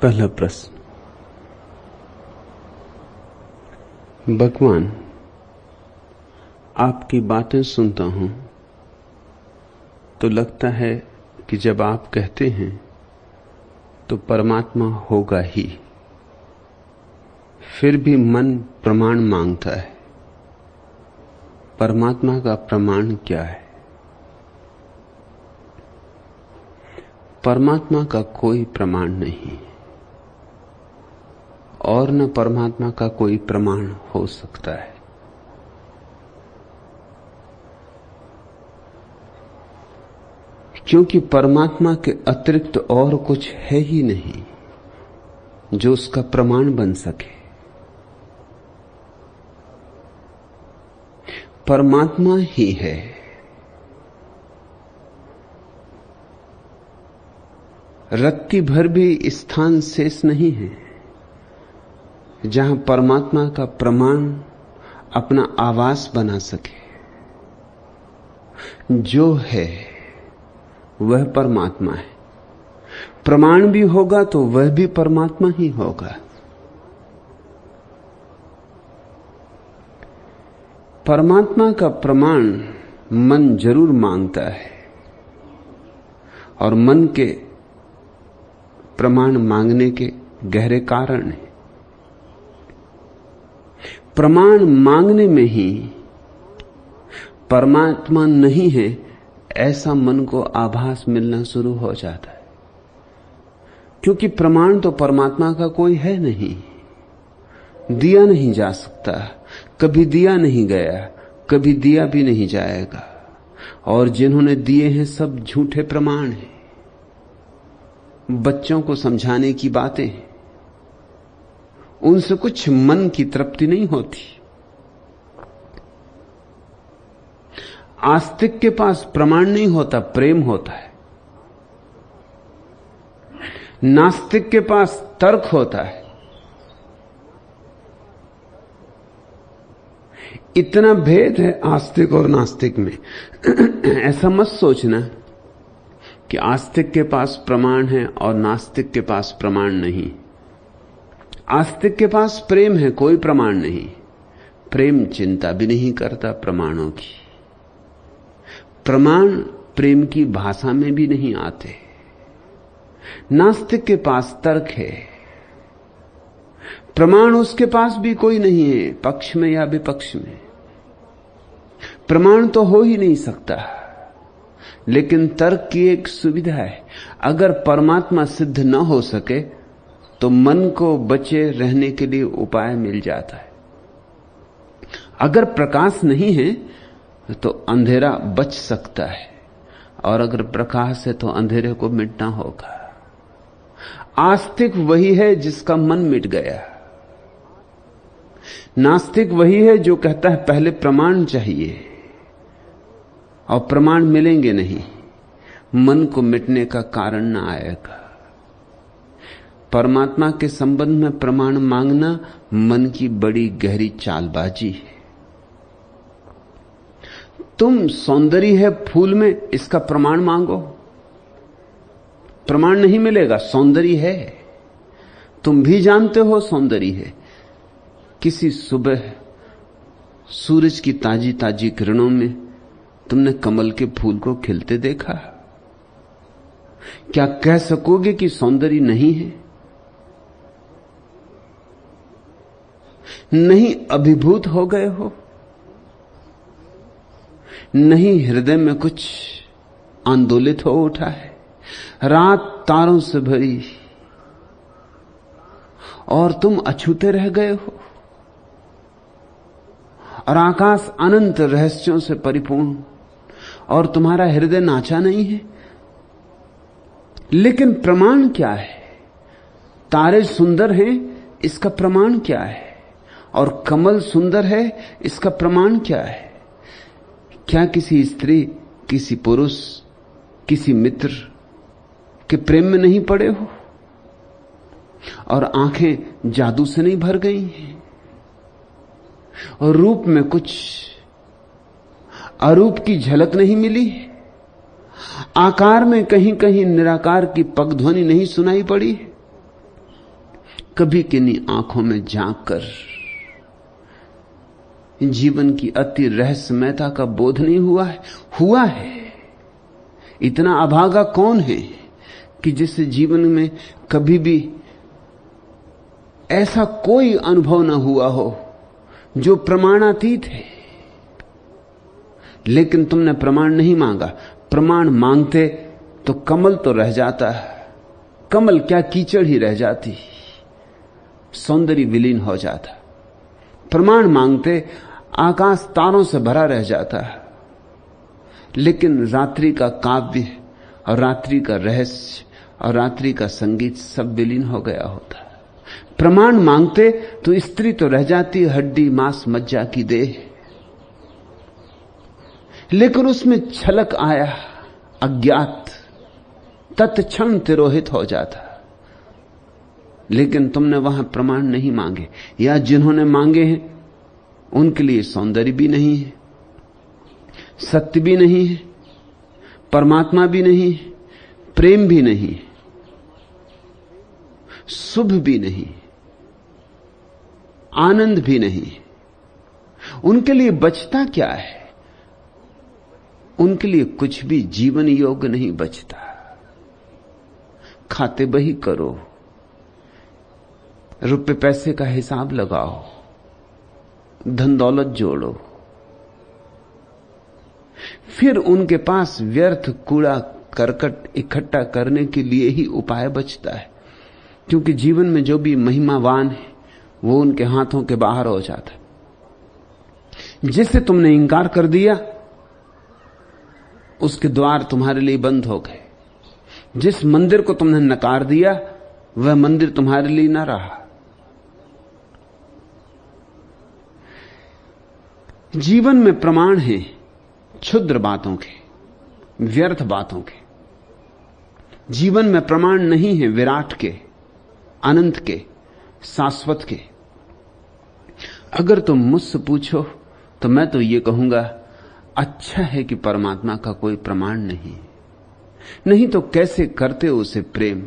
पहला प्रश्न। भगवान, आपकी बातें सुनता हूं तो लगता है कि जब आप कहते हैं तो परमात्मा होगा ही, फिर भी मन प्रमाण मांगता है। परमात्मा का प्रमाण क्या है? परमात्मा का कोई प्रमाण नहीं और न परमात्मा का कोई प्रमाण हो सकता है। क्योंकि परमात्मा के अतिरिक्त और कुछ है ही नहीं जो उसका प्रमाण बन सके। परमात्मा ही है। रत्ती भर भी स्थान शेष नहीं है जहां परमात्मा का प्रमाण अपना आवास बना सके। जो है वह परमात्मा है। प्रमाण भी होगा तो वह भी परमात्मा ही होगा। परमात्मा का प्रमाण मन जरूर मांगता है और मन के प्रमाण मांगने के गहरे कारण हैं। प्रमाण मांगने में ही परमात्मा नहीं है ऐसा मन को आभास मिलना शुरू हो जाता है। क्योंकि प्रमाण तो परमात्मा का कोई है नहीं, दिया नहीं जा सकता, कभी दिया नहीं गया, कभी दिया भी नहीं जाएगा। और जिन्होंने दिए हैं सब झूठे प्रमाण हैं, बच्चों को समझाने की बातें, उनसे कुछ मन की तृप्ति नहीं होती। आस्तिक के पास प्रमाण नहीं होता, प्रेम होता है। नास्तिक के पास तर्क होता है। इतना भेद है आस्तिक और नास्तिक में। ऐसा मत सोचना कि आस्तिक के पास प्रमाण है और नास्तिक के पास प्रमाण नहीं। आस्तिक के पास प्रेम है, कोई प्रमाण नहीं। प्रेम चिंता भी नहीं करता प्रमाणों की। प्रमाण प्रेम की भाषा में भी नहीं आते। नास्तिक के पास तर्क है, प्रमाण उसके पास भी कोई नहीं है, पक्ष में या विपक्ष में। प्रमाण तो हो ही नहीं सकता, लेकिन तर्क की एक सुविधा है। अगर परमात्मा सिद्ध न हो सके तो मन को बचे रहने के लिए उपाय मिल जाता है। अगर प्रकाश नहीं है तो अंधेरा बच सकता है, और अगर प्रकाश है तो अंधेरे को मिटना होगा। आस्तिक वही है जिसका मन मिट गया। नास्तिक वही है जो कहता है पहले प्रमाण चाहिए, और प्रमाण मिलेंगे नहीं, मन को मिटने का कारण ना आएगा। परमात्मा के संबंध में प्रमाण मांगना मन की बड़ी गहरी चालबाजी है। तुम सौंदर्य है फूल में, इसका प्रमाण मांगो, प्रमाण नहीं मिलेगा। सौंदर्य है, तुम भी जानते हो सौंदर्य है। किसी सुबह सूरज की ताजी ताजी किरणों में तुमने कमल के फूल को खिलते देखा? क्या कह सकोगे कि सौंदर्य नहीं है? नहीं अभिभूत हो गए हो? नहीं हृदय में कुछ आंदोलित हो उठा है? रात तारों से भरी और तुम अछूते रह गए हो, और आकाश अनंत रहस्यों से परिपूर्ण और तुम्हारा हृदय नाचा नहीं है। लेकिन प्रमाण क्या है? तारे सुंदर हैं, इसका प्रमाण क्या है? और कमल सुंदर है, इसका प्रमाण क्या है? क्या किसी स्त्री, किसी पुरुष, किसी मित्र के प्रेम में नहीं पड़े हो और आंखें जादू से नहीं भर गई हैं और रूप में कुछ अरूप की झलक नहीं मिली? आकार में कहीं कहीं निराकार की पगध्वनि नहीं सुनाई पड़ी? कभी किन्हीं आंखों में झांक कर जीवन की अति रहस्यमयता का बोध नहीं हुआ है? हुआ है। इतना अभागा कौन है कि जिससे जीवन में कभी भी ऐसा कोई अनुभव न हुआ हो जो प्रमाणातीत है। लेकिन तुमने प्रमाण नहीं मांगा। प्रमाण मांगते तो कमल तो रह जाता है, कमल क्या कीचड़ ही रह जाती, सौंदर्य विलीन हो जाता। प्रमाण मांगते आकाश तारों से भरा रह जाता है, लेकिन रात्रि का काव्य और रात्रि का रहस्य और रात्रि का संगीत सब विलीन हो गया होता है। प्रमाण मांगते तो स्त्री तो रह जाती हड्डी मांस मज्जा की देह, लेकिन उसमें छलक आया अज्ञात, तत्क्षण तिरोहित हो जाता। लेकिन तुमने वहां प्रमाण नहीं मांगे, या जिन्होंने मांगे हैं उनके लिए सौंदर्य भी नहीं है, सत्य भी नहीं है, परमात्मा भी नहीं है, प्रेम भी नहीं, शुभ भी नहीं, आनंद भी नहीं। उनके लिए बचता क्या है? उनके लिए कुछ भी जीवन योग्य नहीं बचता। खाते बही करो, रुपए पैसे का हिसाब लगाओ, धन दौलत जोड़ो, फिर उनके पास व्यर्थ कूड़ा करकट इकट्ठा करने के लिए ही उपाय बचता है। क्योंकि जीवन में जो भी महिमावान है वो उनके हाथों के बाहर हो जाता है। जिससे तुमने इंकार कर दिया उसके द्वार तुम्हारे लिए बंद हो गए। जिस मंदिर को तुमने नकार दिया वह मंदिर तुम्हारे लिए ना रहा। जीवन में प्रमाण है क्षुद्र बातों के, व्यर्थ बातों के। जीवन में प्रमाण नहीं है विराट के, अनंत के, शाश्वत के। अगर तुम मुझसे पूछो तो मैं तो ये कहूंगा, अच्छा है कि परमात्मा का कोई प्रमाण नहीं, नहीं तो कैसे करते उसे प्रेम?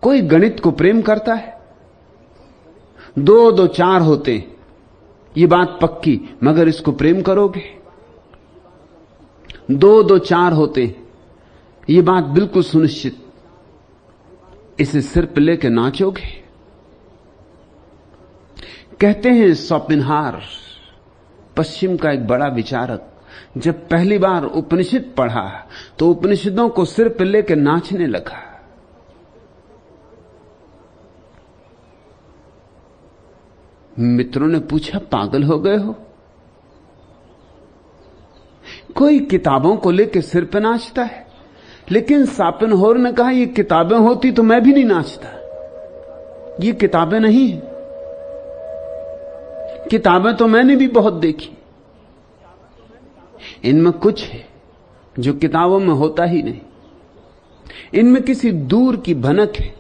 कोई गणित को प्रेम करता है? 2 2 4 होते, ये बात पक्की, मगर इसको प्रेम करोगे? 2 2 4 होते, ये बात बिल्कुल सुनिश्चित, इसे सिर पे लेके नाचोगे? कहते हैं शोपेनहावर, पश्चिम का एक बड़ा विचारक, जब पहली बार उपनिषद पढ़ा तो उपनिषदों को सिर पे लेके नाचने लगा। मित्रों ने पूछा, पागल हो गए हो? कोई किताबों को लेके सिर पे नाचता है? लेकिन शोपेनहावर ने कहा, ये किताबें होती तो मैं भी नहीं नाचता। ये किताबें नहीं है, किताबें तो मैंने भी बहुत देखी, इनमें कुछ है जो किताबों में होता ही नहीं। इनमें किसी दूर की भनक है,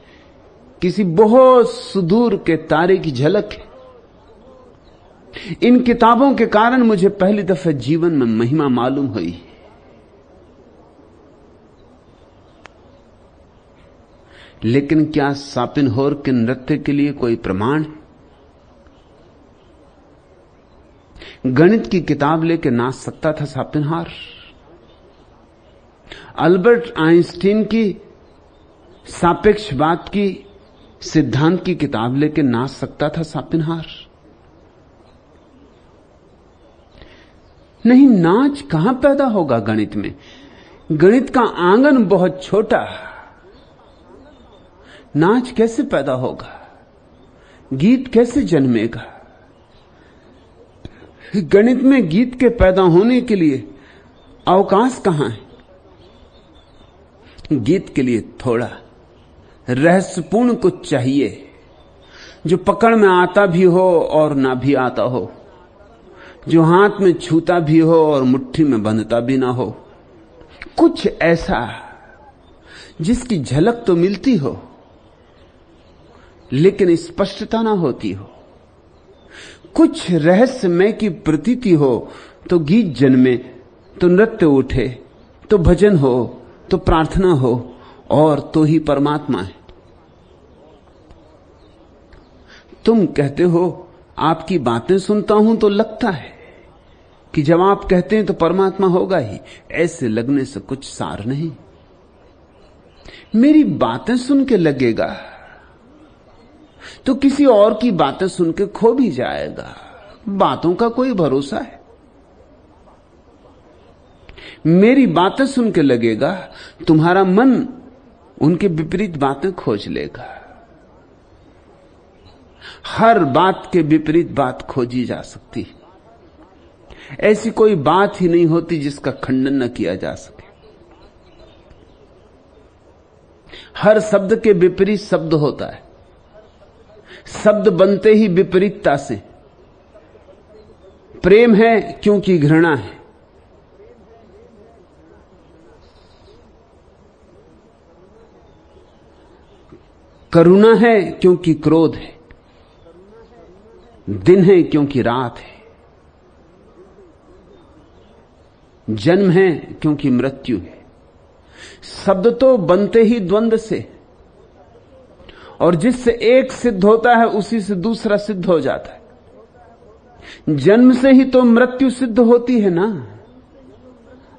किसी बहुत सुदूर के तारे की झलक है। इन किताबों के कारण मुझे पहली दफे जीवन में महिमा मालूम हुई। लेकिन क्या शोपेनहावर के नृत्य के लिए कोई प्रमाण है? गणित की किताब लेके नाच सकता था शोपेनहावर। अल्बर्ट आइंस्टीन की सापेक्षवाद की सिद्धांत की किताब लेके नाच सकता था शोपेनहावर। नहीं, नाच कहां पैदा होगा गणित में? गणित का आंगन बहुत छोटा, नाच कैसे पैदा होगा? गीत कैसे जन्मेगा? गणित में गीत के पैदा होने के लिए अवकाश कहां है? गीत के लिए थोड़ा रहस्यपूर्ण कुछ चाहिए, जो पकड़ में आता भी हो और ना भी आता हो, जो हाथ में छूता भी हो और मुट्ठी में बंधता भी ना हो। कुछ ऐसा जिसकी झलक तो मिलती हो लेकिन स्पष्टता ना होती हो। कुछ रहस्यमय की प्रतीति हो तो गीत जन्मे, तो नृत्य उठे, तो भजन हो, तो प्रार्थना हो, और तो ही परमात्मा है। तुम कहते हो आपकी बातें सुनता हूं तो लगता है कि जब आप कहते हैं तो परमात्मा होगा ही। ऐसे लगने से कुछ सार नहीं। मेरी बातें सुन के लगेगा तो किसी और की बातें सुन के खो भी जाएगा। बातों का कोई भरोसा है। मेरी बातें सुन के लगेगा, तुम्हारा मन उनके विपरीत बातें खोज लेगा। हर बात के विपरीत बात खोजी जा सकती है। ऐसी कोई बात ही नहीं होती जिसका खंडन न किया जा सके। हर शब्द के विपरीत शब्द होता है। शब्द बनते ही विपरीतता से। प्रेम है क्योंकि घृणा है, करुणा है क्योंकि क्रोध है, दिन है क्योंकि रात है, जन्म है क्योंकि मृत्यु है। शब्द तो बनते ही द्वंद्व से, और जिससे एक सिद्ध होता है उसी से दूसरा सिद्ध हो जाता है। जन्म से ही तो मृत्यु सिद्ध होती है ना।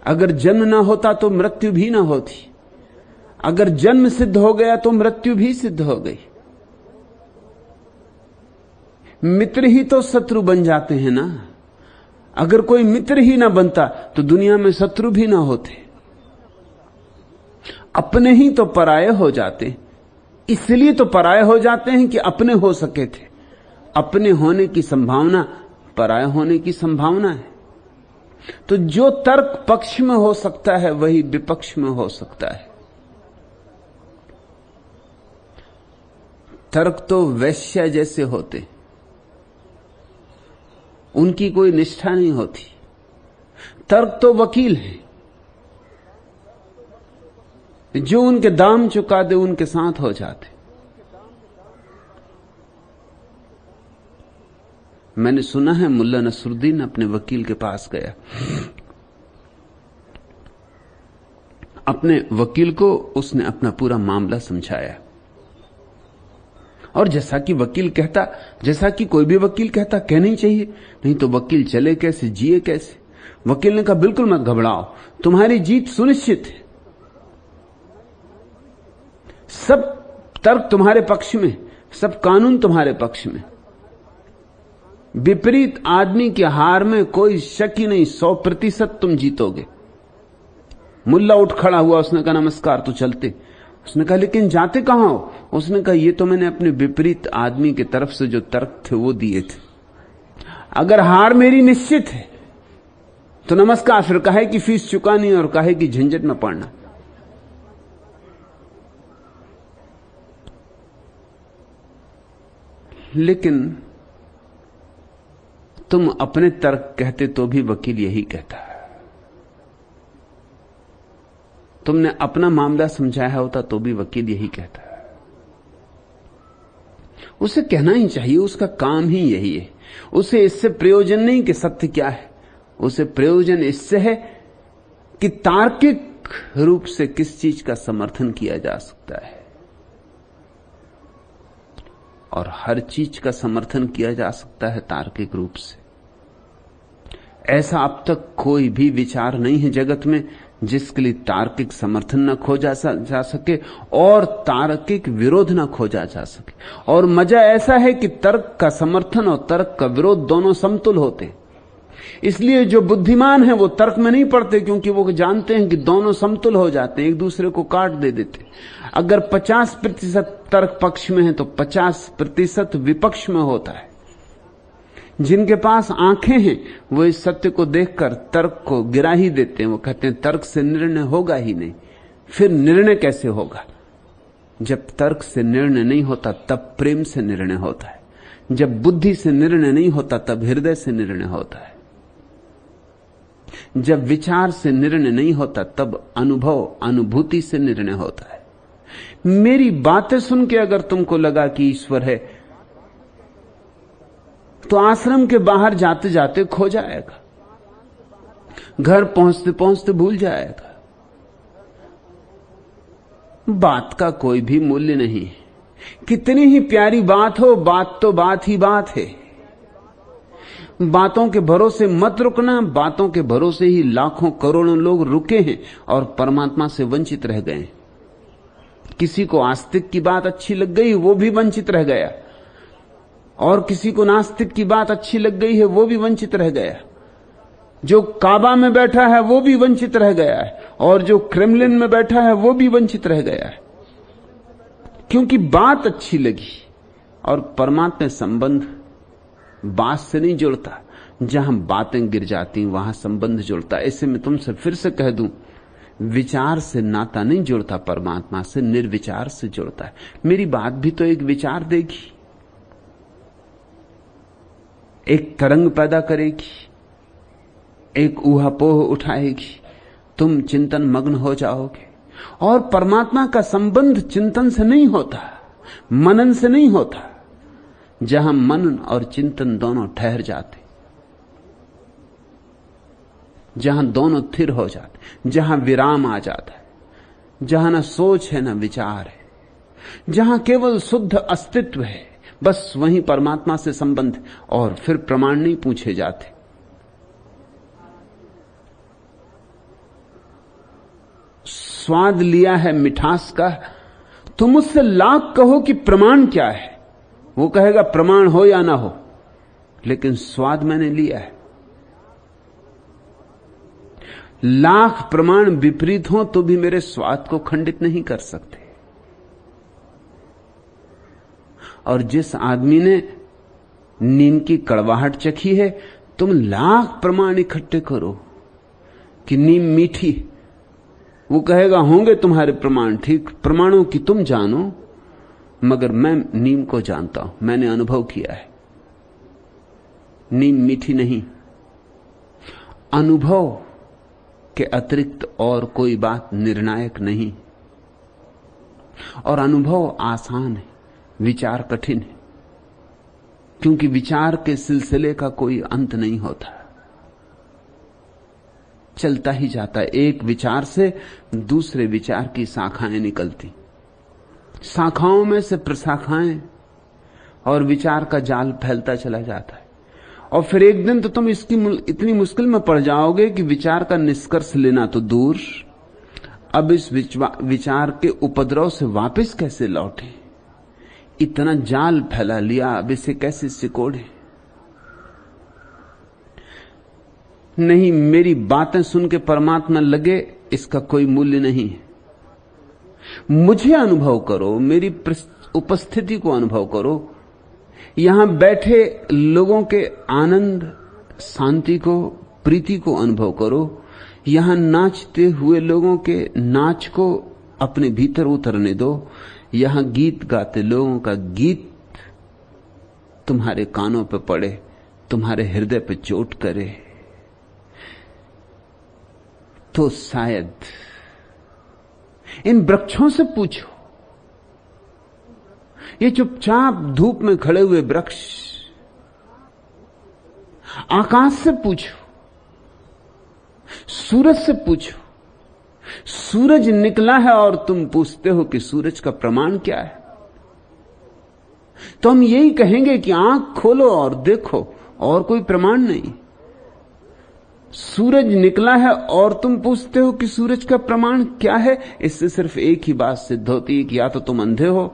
अगर जन्म ना होता तो मृत्यु भी ना होती। अगर जन्म सिद्ध हो गया तो मृत्यु भी सिद्ध हो गई। मित्र ही तो शत्रु बन जाते हैं ना। अगर कोई मित्र ही ना बनता तो दुनिया में शत्रु भी ना होते। अपने ही तो पराये हो जाते। इसलिए तो पराये हो जाते हैं कि अपने हो सके थे। अपने होने की संभावना पराये होने की संभावना है। तो जो तर्क पक्ष में हो सकता है वही विपक्ष में हो सकता है। तर्क तो वैश्या जैसे होते, उनकी कोई निष्ठा नहीं होती। तर्क तो वकील हैं, जो उनके दाम चुका दे उनके साथ हो जाते। मैंने सुना है मुल्ला नसरुद्दीन अपने वकील के पास गया। अपने वकील को उसने अपना पूरा मामला समझाया, और जैसा कि वकील कहता, जैसा कि कोई भी वकील कहता कहना ही चाहिए, नहीं तो वकील चले कैसे, जिए कैसे। वकील ने कहा बिल्कुल मत घबराओ, तुम्हारी जीत सुनिश्चित है। सब तर्क तुम्हारे पक्ष में, सब कानून तुम्हारे पक्ष में। विपरीत आदमी की हार में कोई शक ही नहीं, 100% तुम जीतोगे। मुल्ला उठ खड़ा हुआ, उसने कहा नमस्कार, तो चलते। उसने कहा लेकिन जाते कहां हो? उसने कहा ये तो मैंने अपने विपरीत आदमी की तरफ से जो तर्क थे वो दिए थे। अगर हार मेरी निश्चित है तो नमस्कार, फिर काहे की फीस चुकानी और काहे की झंझट में पड़ना। लेकिन तुम अपने तर्क कहते तो भी वकील यही कहता है। तुमने अपना मामला समझाया होता तो भी वकील यही कहता है। उसे कहना ही चाहिए, उसका काम ही यही है। उसे इससे प्रयोजन नहीं कि सत्य क्या है, उसे प्रयोजन इससे है कि तार्किक रूप से किस चीज का समर्थन किया जा सकता है। और हर चीज का समर्थन किया जा सकता है तार्किक रूप से। ऐसा अब तक कोई भी विचार नहीं है जगत में जिसके लिए तार्किक समर्थन न खोजा जा सके और तार्किक विरोध न खोजा जा सके। और मजा ऐसा है कि तर्क का समर्थन और तर्क का विरोध दोनों समतुल होते। इसलिए जो बुद्धिमान है वो तर्क में नहीं पड़ते, क्योंकि वो जानते हैं कि दोनों समतुल हो जाते हैं, एक दूसरे को काट दे देते। अगर 50% तर्क पक्ष में है तो 50% विपक्ष में होता है। जिनके पास आंखें हैं वो इस सत्य को देखकर तर्क को गिरा ही देते हैं। वो कहते हैं तर्क से निर्णय होगा ही नहीं। फिर निर्णय कैसे होगा? जब तर्क से निर्णय नहीं होता तब प्रेम से निर्णय होता है। जब बुद्धि से निर्णय नहीं होता तब हृदय से निर्णय होता है। जब विचार से निर्णय नहीं होता तब अनुभव अनुभूति से निर्णय होता है। मेरी बातें सुन के अगर तुमको लगा कि ईश्वर है तो आश्रम के बाहर जाते जाते खो जाएगा, घर पहुंचते पहुंचते भूल जाएगा। बात का कोई भी मूल्य नहीं है। कितनी ही प्यारी बात हो, बात तो बात ही बात है। बातों के भरोसे मत रुकना। बातों के भरोसे ही लाखों करोड़ों लोग रुके हैं और परमात्मा से वंचित रह गए। किसी को आस्तिक की बात अच्छी लग गई, वो भी वंचित रह गया, और किसी को नास्तिक की बात अच्छी लग गई है, वो भी वंचित रह गया। जो काबा में बैठा है वो भी वंचित रह गया है, और जो क्रेमलिन में बैठा है वो भी वंचित रह गया है, क्योंकि बात अच्छी लगी। और परमात्मा संबंध बात से नहीं जुड़ता, जहां बातें गिर जाती वहां संबंध जुड़ता। ऐसे मैं तुमसे फिर से कह दूं, विचार से नाता नहीं जुड़ता, परमात्मा से निर्विचार से जुड़ता है। मेरी बात भी तो एक विचार देगी, एक तरंग पैदा करेगी, एक ऊहापोह उठाएगी, तुम चिंतन मग्न हो जाओगे। और परमात्मा का संबंध चिंतन से नहीं होता, मनन से नहीं होता। जहां मनन और चिंतन दोनों ठहर जाते, जहां दोनों थिर हो जाते, जहां विराम आ जाता है, जहां न सोच है न विचार है, जहां केवल शुद्ध अस्तित्व है, बस वहीं परमात्मा से संबंध। और फिर प्रमाण नहीं पूछे जाते। स्वाद लिया है मिठास का, तुम उससे लाख कहो कि प्रमाण क्या है, वो कहेगा प्रमाण हो या ना हो, लेकिन स्वाद मैंने लिया है। लाख प्रमाण विपरीत हो तो भी मेरे स्वाद को खंडित नहीं कर सकते। और जिस आदमी ने नींद की कड़वाहट चखी है, तुम लाख प्रमाण इकट्ठे करो कि नीम मीठी, वो कहेगा होंगे तुम्हारे प्रमाण ठीक, प्रमाणों की तुम जानो, मगर मैं नीम को जानता हूं, मैंने अनुभव किया है, नीम मीठी नहीं। अनुभव के अतिरिक्त और कोई बात निर्णायक नहीं। और अनुभव आसान है, विचार कठिन है, क्योंकि विचार के सिलसिले का कोई अंत नहीं होता, चलता ही जाता है। एक विचार से दूसरे विचार की शाखाएं निकलती, शाखाओं में से प्रशाखाएं, और विचार का जाल फैलता चला जाता है। और फिर एक दिन तो तुम इसकी इतनी मुश्किल में पड़ जाओगे कि विचार का निष्कर्ष लेना तो दूर, अब इस विचार के उपद्रव से वापस कैसे लौटे। इतना जाल फैला लिया, अब इसे कैसे सिकोड़े। नहीं, मेरी बातें सुन के परमात्मा लगे, इसका कोई मूल्य नहीं है। मुझे अनुभव करो, मेरी उपस्थिति को अनुभव करो, यहां बैठे लोगों के आनंद, शांति को, प्रीति को अनुभव करो, यहां नाचते हुए लोगों के नाच को अपने भीतर उतरने दो, यहां गीत गाते लोगों का गीत तुम्हारे कानों पे पड़े, तुम्हारे हृदय पे चोट करे, तो शायद इन वृक्षों से पूछो, ये चुपचाप धूप में खड़े हुए वृक्ष, आकाश से पूछो, सूरज से पूछो। सूरज निकला है और तुम पूछते हो कि सूरज का प्रमाण क्या है, तो हम यही कहेंगे कि आंख खोलो और देखो, और कोई प्रमाण नहीं। सूरज निकला है और तुम पूछते हो कि सूरज का प्रमाण क्या है, इससे सिर्फ एक ही बात सिद्ध होती है कि या तो तुम अंधे हो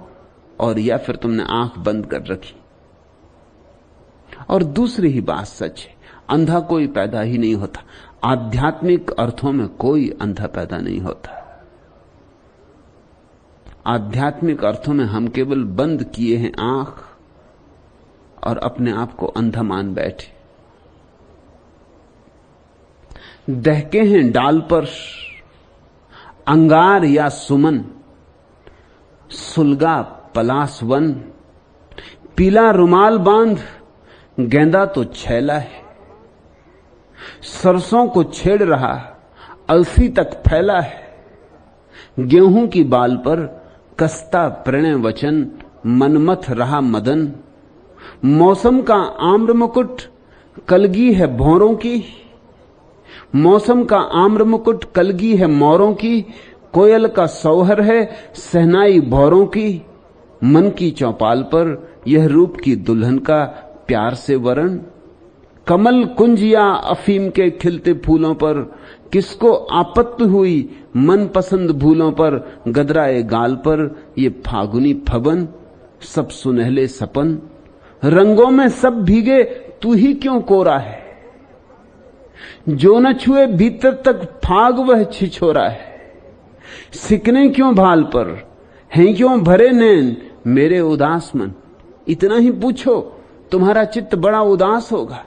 और या फिर तुमने आंख बंद कर रखी। और दूसरी ही बात सच है, अंधा कोई पैदा ही नहीं होता। आध्यात्मिक अर्थों में कोई अंधा पैदा नहीं होता। आध्यात्मिक अर्थों में हम केवल बंद किए हैं आंख और अपने आप को अंधा मान बैठे। दहके हैं डाल पर अंगार या सुमन, सुलगा पलास वन, पीला रुमाल बांध गेंदा तो छैला है, सरसों को छेड़ रहा अलसी तक फैला है, गेहूं की बाल पर कसता प्रणय वचन मनमथ रहा मदन, मौसम का आम्र मुकुट कलगी है भौरों की, मौसम का आम्र मुकुट कलगी है मोरों की, कोयल का सौहर है सहनाई भौरों की, मन की चौपाल पर यह रूप की दुल्हन का प्यार से वरण। कमल कुंज या अफीम के खिलते फूलों पर किसको आपत्ति हुई मन पसंद भूलों पर। गदराए गाल पर ये फागुनी फबन सब सुनहले सपन। रंगों में सब भीगे तू ही क्यों कोरा है। जो न छुए भीतर तक फाग वह छिछोरा है। सिकने क्यों भाल पर हैं क्यों भरे नैन मेरे उदास मन। इतना ही पूछो तुम्हारा चित्त बड़ा उदास होगा,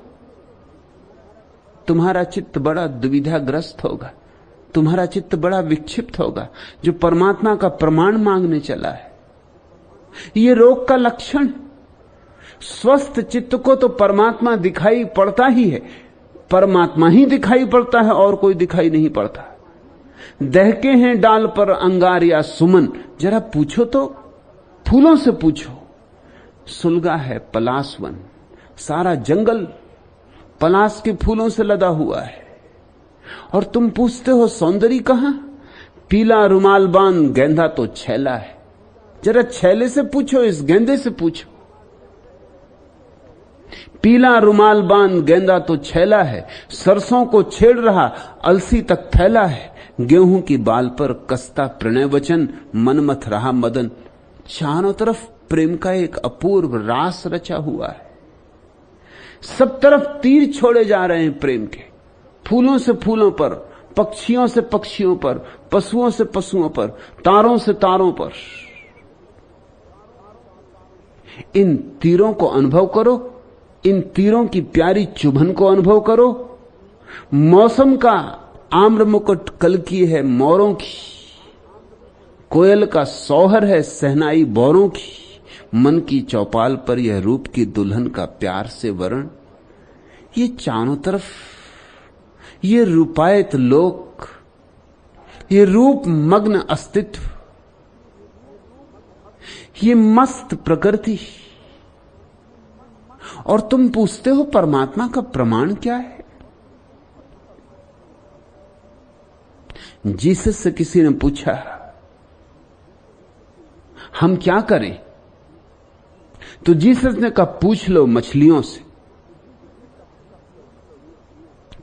तुम्हारा चित्त बड़ा दुविधाग्रस्त होगा, तुम्हारा चित्त बड़ा विक्षिप्त होगा जो परमात्मा का प्रमाण मांगने चला है। यह रोग का लक्षण। स्वस्थ चित्त को तो परमात्मा दिखाई पड़ता ही है, परमात्मा ही दिखाई पड़ता है और कोई दिखाई नहीं पड़ता। दहके हैं डाल पर अंगार या सुमन, जरा पूछो तो, फूलों से पूछो। सुलगा है पलासवन, सारा जंगल पलास के फूलों से लदा हुआ है, और तुम पूछते हो सौंदर्य कहां। पीला रुमाल बांध गेंदा तो छैला है, जरा छैले से पूछो, इस गेंदे से पूछो। पीला रुमाल बांध गेंदा तो छैला है, सरसों को छेड़ रहा अलसी तक फैला है। गेहूं की बाल पर कसता प्रणय वचन, मनमथ रहा मदन। चारों तरफ प्रेम का एक अपूर्व रास रचा हुआ है। सब तरफ तीर छोड़े जा रहे हैं प्रेम के, फूलों से फूलों पर, पक्षियों से पक्षियों पर, पशुओं से पशुओं पर, तारों से तारों पर। इन तीरों को अनुभव करो, इन तीरों की प्यारी चुभन को अनुभव करो। मौसम का आम्र मुकुट कल की है मोरों की, कोयल का सौहर है सहनाई बोरों की। मन की चौपाल पर यह रूप की दुल्हन का प्यार से वरण। ये चारों तरफ ये रूपायत लोक, ये रूप मग्न अस्तित्व, ये मस्त प्रकृति, और तुम पूछते हो परमात्मा का प्रमाण क्या है। जीसस से किसी ने पूछा हम क्या करें, तो जीसस ने कहा पूछ लो मछलियों से।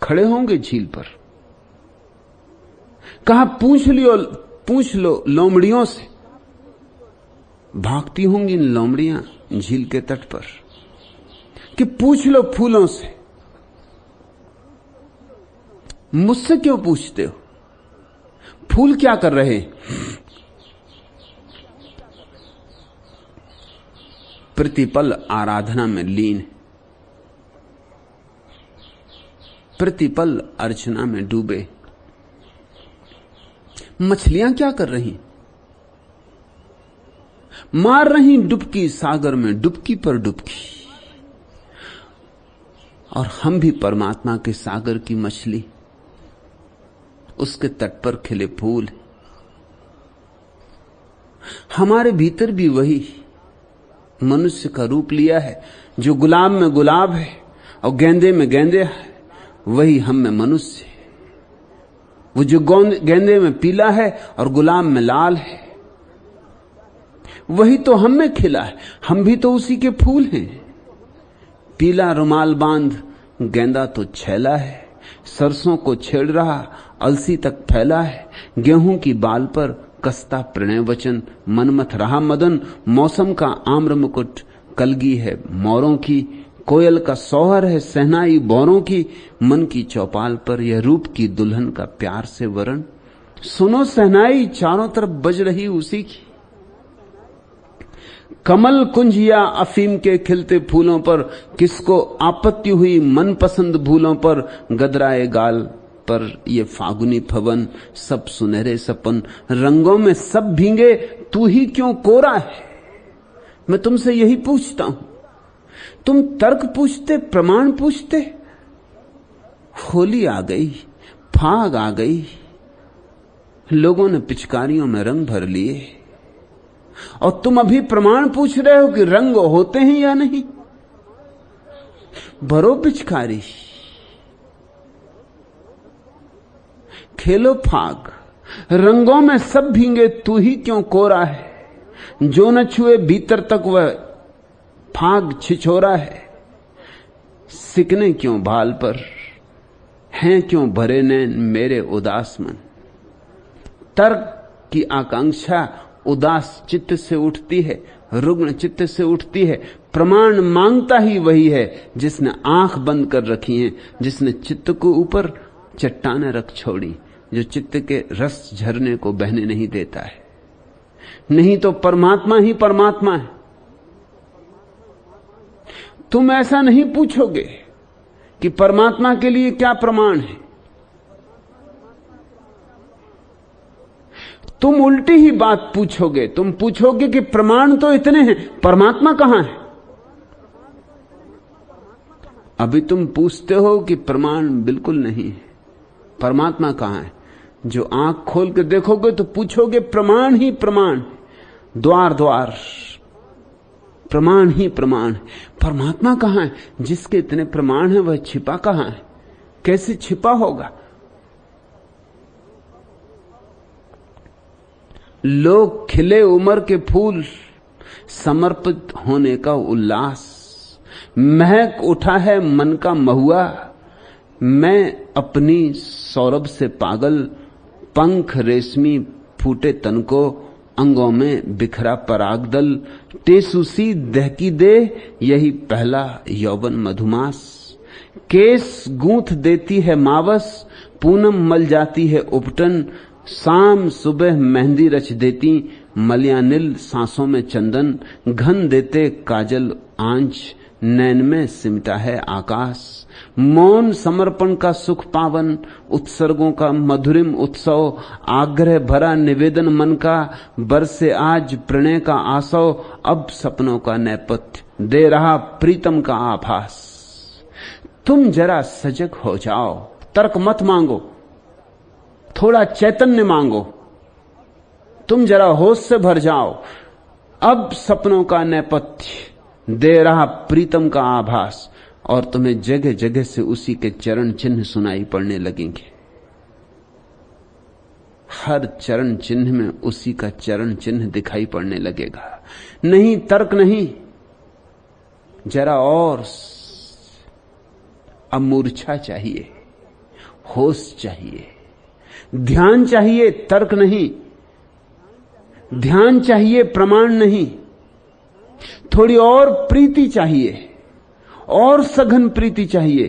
खड़े होंगे झील पर, कहा पूछ लो लोमड़ियों से। भागती होंगी लोमड़ियां झील के तट पर। कि पूछ लो फूलों से। मुझसे क्यों पूछते हो, फूल क्या कर रहे हैं। प्रतिपल आराधना में लीन, प्रतिपल अर्चना में डूबे। मछलियां क्या कर रही, मार रही डुबकी सागर में, डुबकी पर डुबकी। और हम भी परमात्मा के सागर की मछली, उसके तट पर खिले फूल। हमारे भीतर भी वही मनुष्य का रूप लिया है, जो गुलाब में गुलाब है और गेंदे में गेंदे है, वही हम में मनुष्य है। वो जो गेंदे में पीला है और गुलाब में लाल है, वही तो हम में खिला है। हम भी तो उसी के फूल हैं। पीला रुमाल बांध गेंदा तो छैला है, सरसों को छेड़ रहा अलसी तक फैला है। गेहूं की बाल पर कसता प्रणय वचन, मनमथ रहा मदन। मौसम का आम्र मुकुट कलगी है मोरों की, कोयल का सौहर है सहनाई बोरों की। मन की चौपाल पर यह रूप की दुल्हन का प्यार से वरण। सुनो सहनाई चारों तरफ बज रही उसी की। कमल कुंज या अफीम के खिलते फूलों पर किसको आपत्ति हुई मनपसंद भूलों पर। गदराए गाल पर ये फागुनी फवन, सब सुनहरे सपन। रंगों में सब भींगे तू ही क्यों कोरा है। मैं तुमसे यही पूछता हूं, तुम तर्क पूछते, प्रमाण पूछते। होली आ गई, फाग आ गई, लोगों ने पिचकारियों में रंग भर लिए, और तुम अभी प्रमाण पूछ रहे हो कि रंग होते हैं या नहीं। भरो पिचकारी, खेलो फाग, रंगों में सब भींगे तू ही क्यों कोरा है। जो न छुए भीतर तक वह फाग छिछोरा है। सिकने क्यों भाल पर, हैं क्यों भरे नैन मेरे उदास मन। तर्क की आकांक्षा उदास चित्त से उठती है, रुग्ण चित्त से उठती है। प्रमाण मांगता ही वही है जिसने आंख बंद कर रखी है, जिसने चित्त को ऊपर चट्टाने रख छोड़ी, जो चित्त के रस झरने को बहने नहीं देता है। नहीं तो परमात्मा ही परमात्मा है। तुम ऐसा नहीं पूछोगे कि परमात्मा के लिए क्या प्रमाण है, तुम उल्टी ही बात पूछोगे। तुम पूछोगे कि प्रमाण तो इतने हैं, परमात्मा कहां है। अभी तुम पूछते हो कि प्रमाण बिल्कुल नहीं है, परमात्मा कहां है। जो आंख खोल के देखोगे तो पूछोगे प्रमाण ही प्रमाण, द्वार द्वार प्रमाण ही प्रमाण। परमात्मा कहां है? जिसके इतने प्रमाण हैं वह छिपा कहां है? कैसे छिपा होगा? लोग खिले उम्र के फूल, समर्पित होने का उल्लास, महक उठा है मन का महुआ। मैं अपनी सौरभ से पागल, पंख रेशमी फूटे तन को, अंगों में बिखरा परागदल। टेसुसी दहकी दे यही पहला यौवन मधुमास। केस गूंथ देती है मावस, पूनम मल जाती है उपटन। शाम सुबह मेहंदी रच देती, मलयानिल सांसों में चंदन। घन देते काजल आंच, नैन में सिमटा है आकाश। मौन समर्पण का सुख पावन, उत्सर्गों का मधुरिम उत्सव। आग्रह भरा निवेदन मन का, बरसे आज प्रणय का आसव। अब सपनों का नेपथ्य दे रहा प्रीतम का आभास। तुम जरा सजग हो जाओ, तर्क मत मांगो, थोड़ा चैतन्य मांगो। तुम जरा होश से भर जाओ। अब सपनों का नेपथ्य दे रहा प्रीतम का आभास, और तुम्हें जगह जगह से उसी के चरण चिन्ह सुनाई पड़ने लगेंगे। हर चरण चिन्ह में उसी का चरण चिन्ह दिखाई पड़ने लगेगा। नहीं तर्क नहीं, जरा और अमूर्छा चाहिए, होश चाहिए, ध्यान चाहिए, तर्क नहीं। ध्यान चाहिए, प्रमाण नहीं। थोड़ी और प्रीति चाहिए, और सघन प्रीति चाहिए।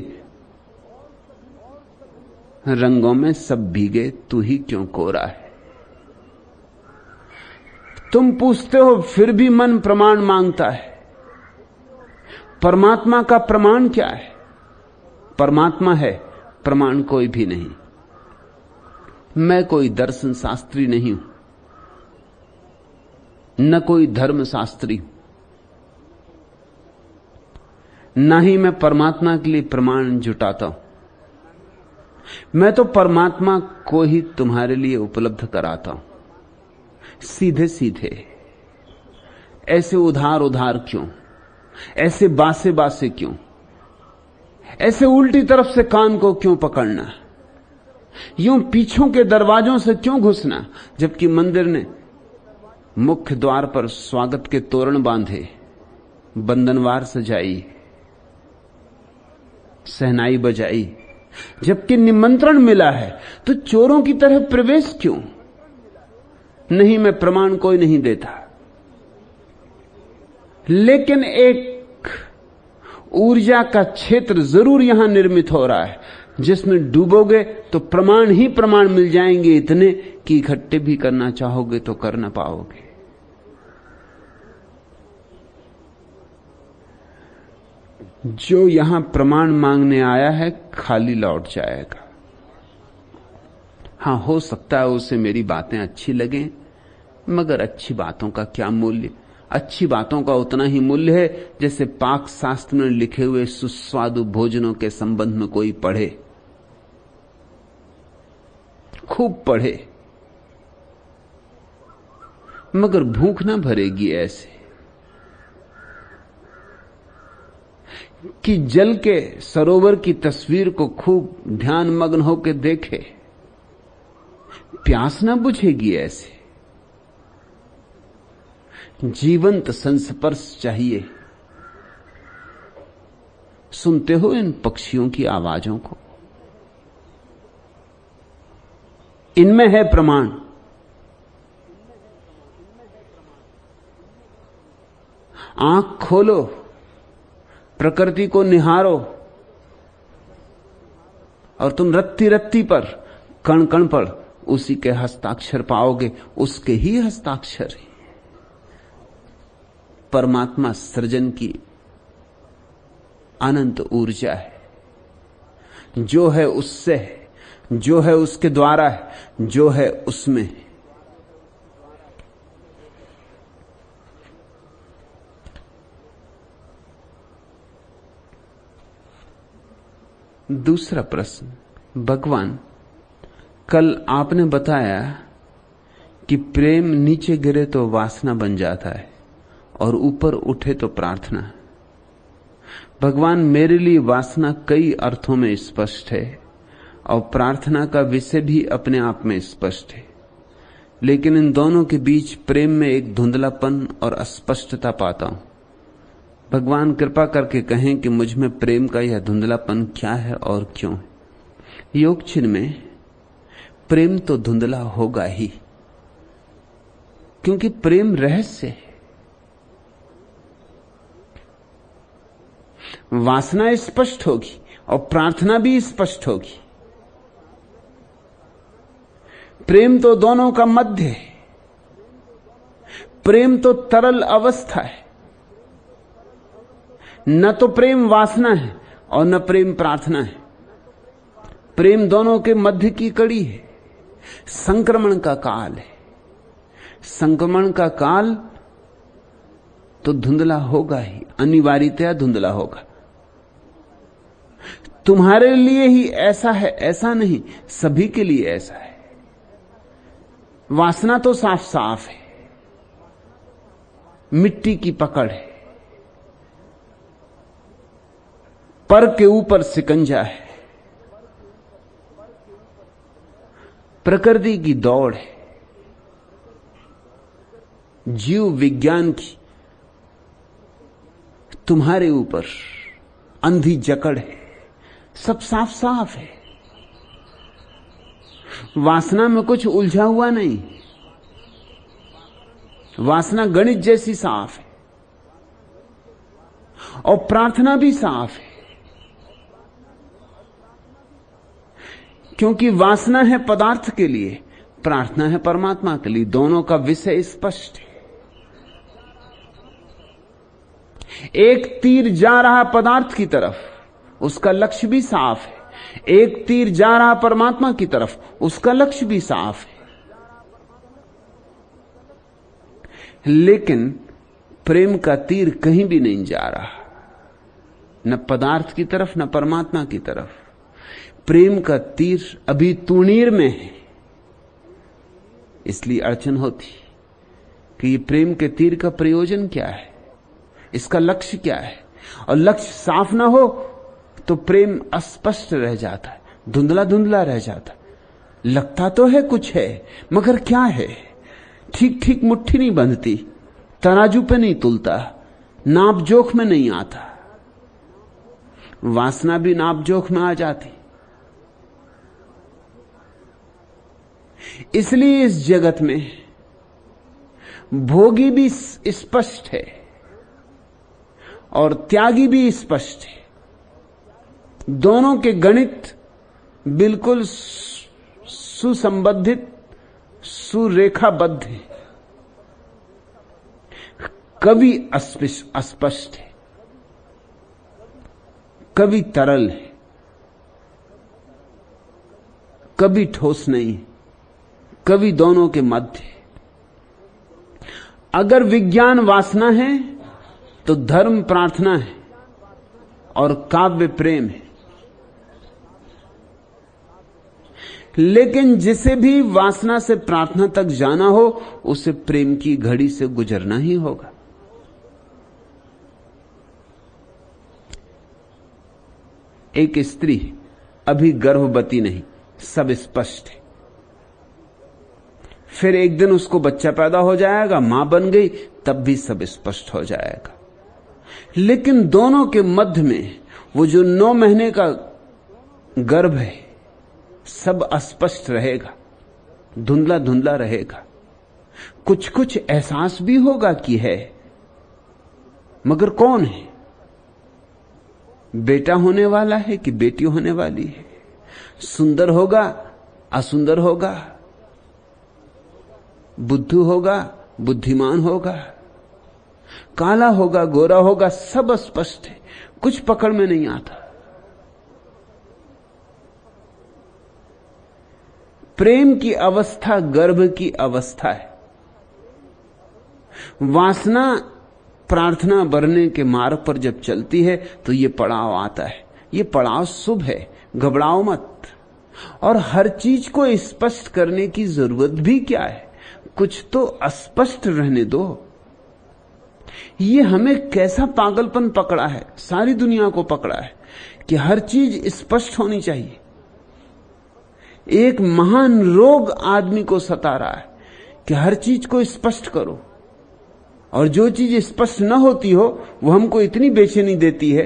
रंगों में सब भीगे, तू ही क्यों कोरा है। तुम पूछते हो फिर भी मन प्रमाण मांगता है। परमात्मा का प्रमाण क्या है? परमात्मा है, प्रमाण कोई भी नहीं। मैं कोई दर्शन शास्त्री नहीं हूं, न कोई धर्म शास्त्री हूं, न ही मैं परमात्मा के लिए प्रमाण जुटाता हूं। मैं तो परमात्मा को ही तुम्हारे लिए उपलब्ध कराता हूं, सीधे सीधे। ऐसे उधार उधार क्यों? ऐसे बासे बासे क्यों? ऐसे उल्टी तरफ से कान को क्यों पकड़ना? यूं पीछों के दरवाजों से क्यों घुसना? जबकि मंदिर ने मुख्य द्वार पर स्वागत के तोरण बांधे, बंधनवार सजाई, सहनाई बजाई। जबकि निमंत्रण मिला है तो चोरों की तरह प्रवेश क्यों? नहीं, मैं प्रमाण कोई नहीं देता, लेकिन एक ऊर्जा का क्षेत्र जरूर यहां निर्मित हो रहा है, जिसमें डूबोगे तो प्रमाण ही प्रमाण मिल जाएंगे, इतने कि इकट्ठे भी करना चाहोगे तो कर ना पाओगे। जो यहां प्रमाण मांगने आया है खाली लौट जाएगा। हां, हो सकता है उसे मेरी बातें अच्छी लगें, मगर अच्छी बातों का क्या मूल्य? अच्छी बातों का उतना ही मूल्य है जैसे पाक शास्त्र में लिखे हुए सुस्वादु भोजनों के संबंध में कोई पढ़े, खूब पढ़े, मगर भूख ना भरेगी ऐसे कि जल के सरोवर की तस्वीर को खूब ध्यान मग्न होकर देखे, प्यास ना बुझेगी ऐसे। जीवंत संस्पर्श चाहिए। सुनते हो इन पक्षियों की आवाजों को? इनमें है प्रमाण। आंख खोलो, प्रकृति को निहारो, और तुम रत्ती रत्ती पर, कण कण पर उसी के हस्ताक्षर पाओगे। उसके ही हस्ताक्षर है। परमात्मा सृजन की अनंत ऊर्जा है। जो है उससे है, जो है उसके द्वारा है, जो है उसमें है। दूसरा प्रश्न, भगवान, कल आपने बताया कि प्रेम नीचे गिरे तो वासना बन जाता है और ऊपर उठे तो प्रार्थना। भगवान, मेरे लिए वासना कई अर्थों में स्पष्ट है और प्रार्थना का विषय भी अपने आप में स्पष्ट है, लेकिन इन दोनों के बीच प्रेम में एक धुंधलापन और अस्पष्टता पाता हूं। भगवान कृपा करके कहें कि मुझ में प्रेम का यह धुंधलापन क्या है और क्यों है। योगचिन में प्रेम तो धुंधला होगा ही, क्योंकि प्रेम रहस्य है। वासना स्पष्ट होगी और प्रार्थना भी स्पष्ट होगी। प्रेम तो दोनों का मध्य है। प्रेम तो तरल अवस्था है। न तो प्रेम वासना है और न प्रेम प्रार्थना है। प्रेम दोनों के मध्य की कड़ी है। संक्रमण का काल है। संक्रमण का काल तो धुंधला होगा ही, अनिवार्यतया धुंधला होगा। तुम्हारे लिए ही ऐसा है ऐसा नहीं, सभी के लिए ऐसा है। वासना तो साफ साफ है, मिट्टी की पकड़ है, पर के ऊपर सिकंजा है, प्रकृति की दौड़ है, जीव विज्ञान की तुम्हारे ऊपर अंधी जकड़ है। सब साफ साफ है। वासना में कुछ उलझा हुआ नहीं। वासना गणित जैसी साफ है और प्रार्थना भी साफ है, क्योंकि वासना है पदार्थ के लिए, प्रार्थना है परमात्मा के लिए। दोनों का विषय स्पष्ट है। एक तीर जा रहा पदार्थ की तरफ, उसका लक्ष्य भी साफ है। एक तीर जा रहा परमात्मा की तरफ, उसका लक्ष्य भी साफ है। लेकिन प्रेम का तीर कहीं भी नहीं जा रहा, न पदार्थ की तरफ न परमात्मा की तरफ। प्रेम का तीर अभी तूणीर में है। इसलिए अड़चन होती कि ये प्रेम के तीर का प्रयोजन क्या है, इसका लक्ष्य क्या है। और लक्ष्य साफ ना हो तो प्रेम अस्पष्ट रह जाता है, धुंधला धुंधला रह जाता है। लगता तो है कुछ है, मगर क्या है? ठीक ठीक मुट्ठी नहीं बंधती, तराजू पे नहीं तुलता, नाप जोख में नहीं आता। वासना भी नाप जोख में आ जाती। इसलिए इस जगत में भोगी भी स्पष्ट है और त्यागी भी स्पष्ट है। दोनों के गणित बिल्कुल सुसंबंधित, सुरेखाबद्ध है। कभी अस्पष्ट है, कभी तरल है, कभी ठोस नहीं है, कभी दोनों के मध्य है। अगर विज्ञान वासना है तो धर्म प्रार्थना है और काव्य प्रेम है। लेकिन जिसे भी वासना से प्रार्थना तक जाना हो, उसे प्रेम की घड़ी से गुजरना ही होगा। एक स्त्री अभी गर्भवती नहीं, सब स्पष्ट है। फिर एक दिन उसको बच्चा पैदा हो जाएगा, मां बन गई, तब भी सब स्पष्ट हो जाएगा। लेकिन दोनों के मध्य में वो जो 9 महीने का गर्भ है, सब अस्पष्ट रहेगा, धुंधला धुंधला रहेगा। कुछ कुछ एहसास भी होगा कि है, मगर कौन है? बेटा होने वाला है कि बेटी होने वाली है? सुंदर होगा, असुंदर होगा, बुद्धू होगा, बुद्धिमान होगा, काला होगा, गोरा होगा, सब अस्पष्ट है, कुछ पकड़ में नहीं आता। प्रेम की अवस्था गर्भ की अवस्था है। वासना प्रार्थना भरने के मार्ग पर जब चलती है तो यह पड़ाव आता है। यह पड़ाव शुभ है, घबराओ मत। और हर चीज को स्पष्ट करने की जरूरत भी क्या है? कुछ तो अस्पष्ट रहने दो। ये हमें कैसा पागलपन पकड़ा है, सारी दुनिया को पकड़ा है कि हर चीज स्पष्ट होनी चाहिए। एक महान रोग आदमी को सता रहा है कि हर चीज को स्पष्ट करो, और जो चीज स्पष्ट न होती हो वो हमको इतनी बेचैनी देती है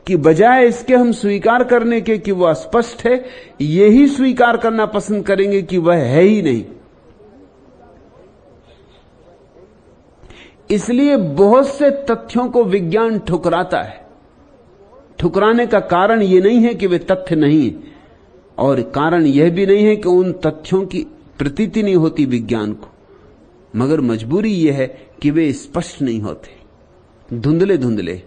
कि बजाय इसके हम स्वीकार करने के कि वह अस्पष्ट है, यही स्वीकार करना पसंद करेंगे कि वह है ही नहीं। इसलिए बहुत से तथ्यों को विज्ञान ठुकराता है। ठुकराने का कारण यह नहीं है कि वे तथ्य नहीं है, और कारण यह भी नहीं है कि उन तथ्यों की प्रतीति नहीं होती विज्ञान को, मगर मजबूरी यह है कि वे स्पष्ट नहीं होते, धुंधले धुंधले।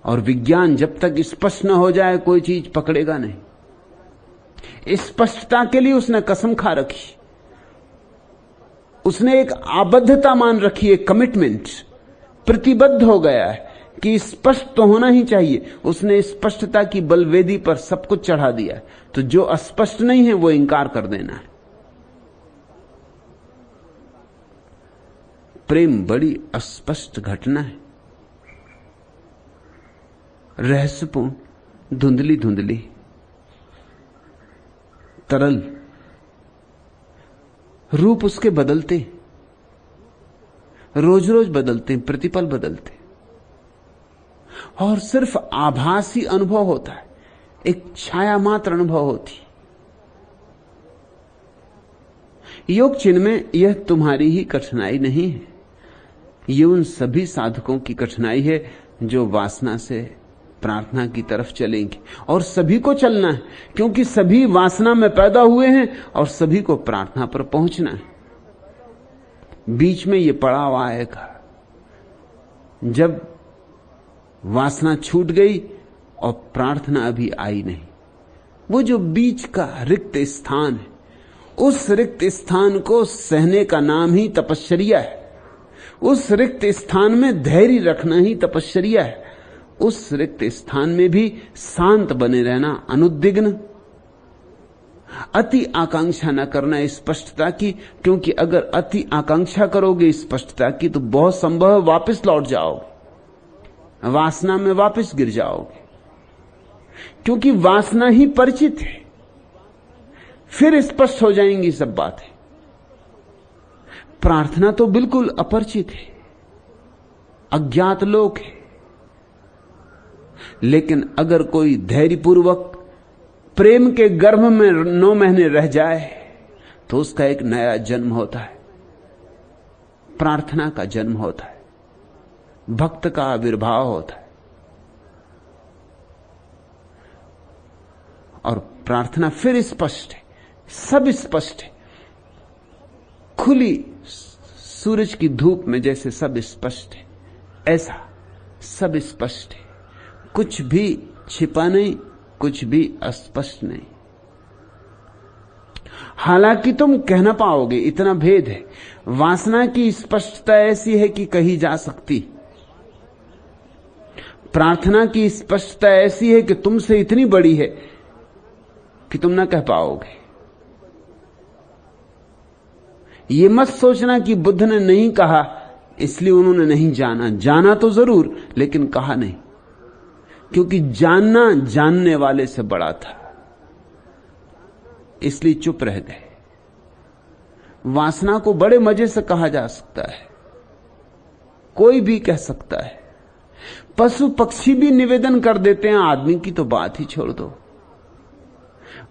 और विज्ञान जब तक स्पष्ट न हो जाए कोई चीज पकड़ेगा नहीं। स्पष्टता के लिए उसने कसम खा रखी, उसने एक आबद्धता मान रखी, एक कमिटमेंट, प्रतिबद्ध हो गया है कि स्पष्ट तो होना ही चाहिए। उसने स्पष्टता की बलवेदी पर सब कुछ चढ़ा दिया है, तो जो अस्पष्ट नहीं है वो इंकार कर देना है। प्रेम बड़ी अस्पष्ट घटना है, रहस्यपूर्ण, धुंधली धुंधली, तरल। रूप उसके बदलते, रोज रोज बदलते, प्रतिपल बदलते, और सिर्फ आभासी अनुभव होता है, एक छाया मात्र अनुभव होती। योग चिन्ह में यह तुम्हारी ही कठिनाई नहीं है, यह उन सभी साधकों की कठिनाई है जो वासना से प्रार्थना की तरफ चलेंगे। और सभी को चलना है, क्योंकि सभी वासना में पैदा हुए हैं और सभी को प्रार्थना पर पहुंचना है। बीच में यह पड़ाव आएगा जब वासना छूट गई और प्रार्थना अभी आई नहीं। वो जो बीच का रिक्त स्थान है, उस रिक्त स्थान को सहने का नाम ही तपश्चर्या है। उस रिक्त स्थान में धैर्य रखना ही तपश्चर्या है। उस रिक्त स्थान में भी शांत बने रहना, अनुद्विग्न, अति आकांक्षा न करना स्पष्टता की, क्योंकि अगर अति आकांक्षा करोगे स्पष्टता की तो बहुत संभव वापस लौट जाओगे, वासना में वापस गिर जाओगे, क्योंकि वासना ही परिचित है। फिर स्पष्ट हो जाएंगी सब बातें। प्रार्थना तो बिल्कुल अपरिचित है, अज्ञात लोक है। लेकिन अगर कोई धैर्यपूर्वक प्रेम के गर्भ में 9 महीने रह जाए तो उसका एक नया जन्म होता है, प्रार्थना का जन्म होता है, भक्त का आविर्भाव होता है। और प्रार्थना फिर स्पष्ट है, सब स्पष्ट है, खुली सूरज की धूप में जैसे सब स्पष्ट है, ऐसा सब स्पष्ट है, कुछ भी छिपा नहीं, कुछ भी अस्पष्ट नहीं। हालांकि तुम कह ना पाओगे, इतना भेद है। वासना की स्पष्टता ऐसी है कि कही जा सकती, प्रार्थना की स्पष्टता ऐसी है कि तुमसे इतनी बड़ी है कि तुम ना कह पाओगे। ये मत सोचना कि बुद्ध ने नहीं कहा इसलिए उन्होंने नहीं जाना, जाना तो जरूर लेकिन कहा नहीं, क्योंकि जानना जानने वाले से बड़ा था, इसलिए चुप रह गए। वासना को बड़े मजे से कहा जा सकता है, कोई भी कह सकता है। पशु पक्षी भी निवेदन कर देते हैं, आदमी की तो बात ही छोड़ दो।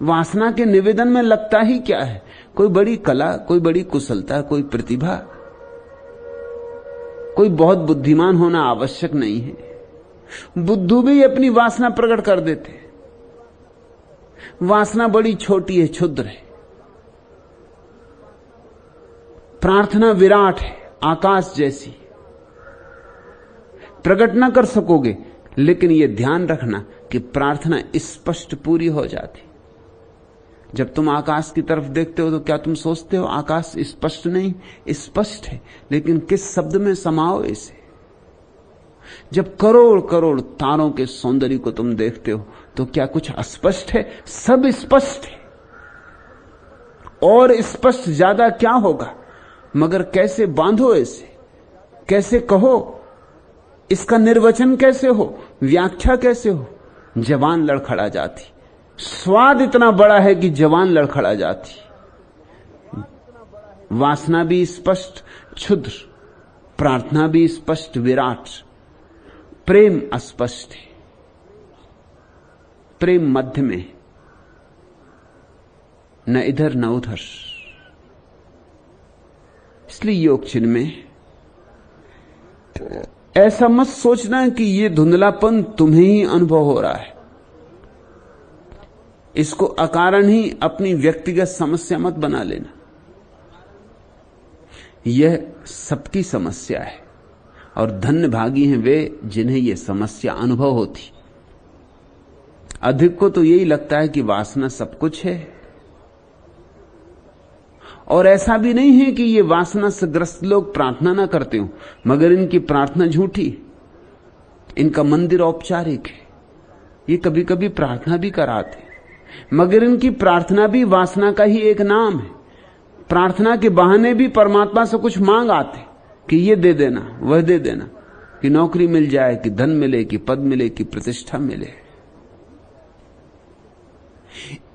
वासना के निवेदन में लगता ही क्या है? कोई बड़ी कला, कोई बड़ी कुशलता, कोई प्रतिभा, कोई बहुत बुद्धिमान होना आवश्यक नहीं है। बुद्धू भी अपनी वासना प्रकट कर देते हैं। वासना बड़ी छोटी है, क्षुद्र है। प्रार्थना विराट है, आकाश जैसी। प्रकट ना कर सकोगे, लेकिन यह ध्यान रखना कि प्रार्थना स्पष्ट पूरी हो जाती। जब तुम आकाश की तरफ देखते हो तो क्या तुम सोचते हो आकाश स्पष्ट नहीं? स्पष्ट है, लेकिन किस शब्द में समाओ इसे? जब करोड़ करोड़ तारों के सौंदर्य को तुम देखते हो तो क्या कुछ अस्पष्ट है? सब स्पष्ट है। और स्पष्ट ज्यादा क्या होगा? मगर कैसे बांधो इसे, कैसे कहो, इसका निर्वचन कैसे हो, व्याख्या कैसे हो? जवान लड़खड़ा जाती। स्वाद इतना बड़ा है कि जवान लड़खड़ा जाती। वासना भी स्पष्ट क्षुद्र, प्रार्थना भी स्पष्ट विराट, प्रेम अस्पष्ट है। प्रेम मध्य में, न इधर न उधर। इसलिए योग चिन्ह में ऐसा मत सोचना कि यह धुंधलापन तुम्हें ही अनुभव हो रहा है। इसको अकारण ही अपनी व्यक्तिगत समस्या मत बना लेना। यह सबकी समस्या है और धन्य भागी हैं वे जिन्हें यह समस्या अनुभव होती। अधिक को तो यही लगता है कि वासना सब कुछ है, और ऐसा भी नहीं है कि ये वासना से ग्रस्त लोग प्रार्थना ना करते हो, मगर इनकी प्रार्थना झूठी, इनका मंदिर औपचारिक है, ये कभी कभी प्रार्थना भी कराते, मगर इनकी प्रार्थना भी वासना का ही एक नाम है। प्रार्थना के बहाने भी परमात्मा से कुछ मांग आते कि ये दे देना, वह दे देना, कि नौकरी मिल जाए, कि धन मिले, कि पद मिले, कि प्रतिष्ठा मिले।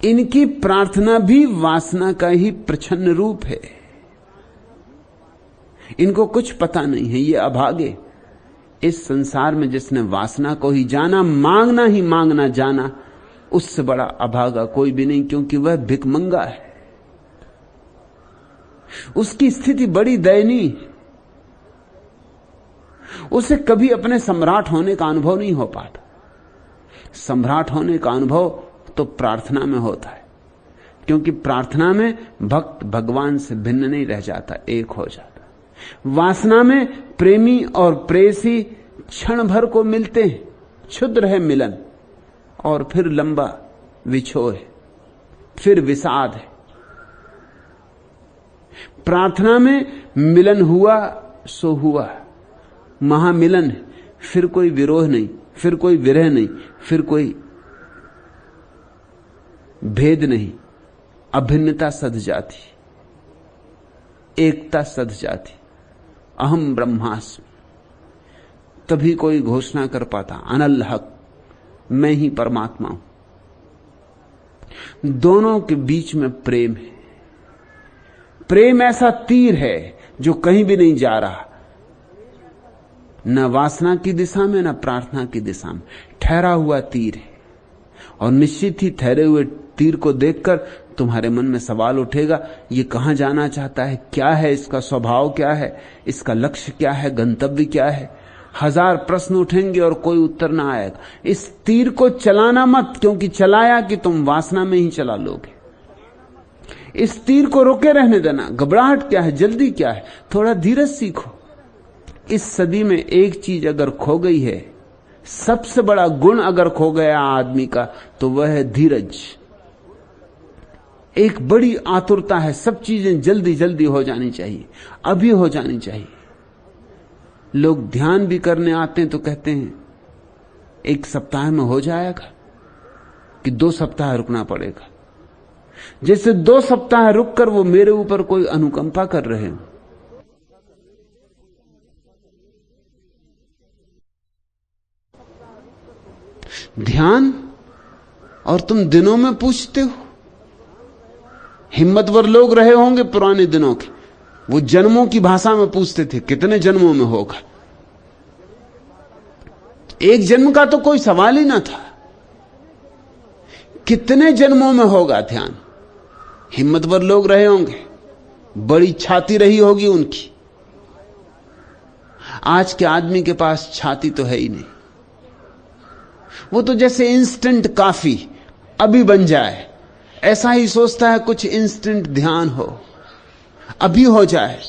इनकी प्रार्थना भी वासना का ही प्रच्छन्न रूप है। इनको कुछ पता नहीं है, ये अभागे। इस संसार में जिसने वासना को ही जाना, मांगना ही मांगना जाना, उससे बड़ा अभागा कोई भी नहीं, क्योंकि वह भिखमंगा है। उसकी स्थिति बड़ी दयनीय। उसे कभी अपने सम्राट होने का अनुभव नहीं हो पाता। सम्राट होने का अनुभव तो प्रार्थना में होता है, क्योंकि प्रार्थना में भक्त भगवान से भिन्न नहीं रह जाता, एक हो जाता। वासना में प्रेमी और प्रेयसी क्षण भर को मिलते हैं, क्षुद्र है मिलन, और फिर लंबा विछोह है, फिर विषाद है। प्रार्थना में मिलन हुआ सो हुआ, महामिलन है, फिर कोई विरोह नहीं, फिर कोई विरह नहीं, फिर कोई भेद नहीं, अभिन्नता सध जाती, एकता सध जाती, अहम ब्रह्मास्मि। तभी कोई घोषणा कर पाता, अनल हक, मैं ही परमात्मा हूं। दोनों के बीच में प्रेम है। प्रेम ऐसा तीर है जो कहीं भी नहीं जा रहा, न वासना की दिशा में न प्रार्थना की दिशा में, ठहरा हुआ तीर है। और निश्चित ही ठहरे हुए तीर को देखकर तुम्हारे मन में सवाल उठेगा, ये कहां जाना चाहता है, क्या है इसका स्वभाव, क्या है इसका लक्ष्य, क्या है गंतव्य, क्या है। हजार प्रश्न उठेंगे और कोई उत्तर ना आएगा। इस तीर को चलाना मत, क्योंकि चलाया कि तुम वासना में ही चला लोगे। इस तीर को रोके रहने देना। घबराहट क्या है, जल्दी क्या है, थोड़ा धीरज सीखो। इस सदी में एक चीज अगर खो गई है, सबसे बड़ा गुण अगर खो गया आदमी का, तो वह है धीरज। एक बड़ी आतुरता है, सब चीजें जल्दी जल्दी हो जानी चाहिए, अभी हो जानी चाहिए। लोग ध्यान भी करने आते हैं तो कहते हैं 1 सप्ताह में हो जाएगा कि 2 सप्ताह रुकना पड़ेगा, जैसे 2 सप्ताह रुककर वो मेरे ऊपर कोई अनुकंपा कर रहे हो। ध्यान, और तुम दिनों में पूछते हो। हिम्मतवर लोग रहे होंगे पुराने दिनों के, वो जन्मों की भाषा में पूछते थे कितने जन्मों में होगा। एक जन्म का तो कोई सवाल ही ना था, कितने जन्मों में होगा ध्यान। हिम्मतवर लोग रहे होंगे, बड़ी छाती रही होगी उनकी। आज के आदमी के पास छाती तो है ही नहीं, वो तो जैसे इंस्टेंट काफी अभी बन जाए ऐसा ही सोचता है, कुछ इंस्टेंट ध्यान हो अभी हो जाए,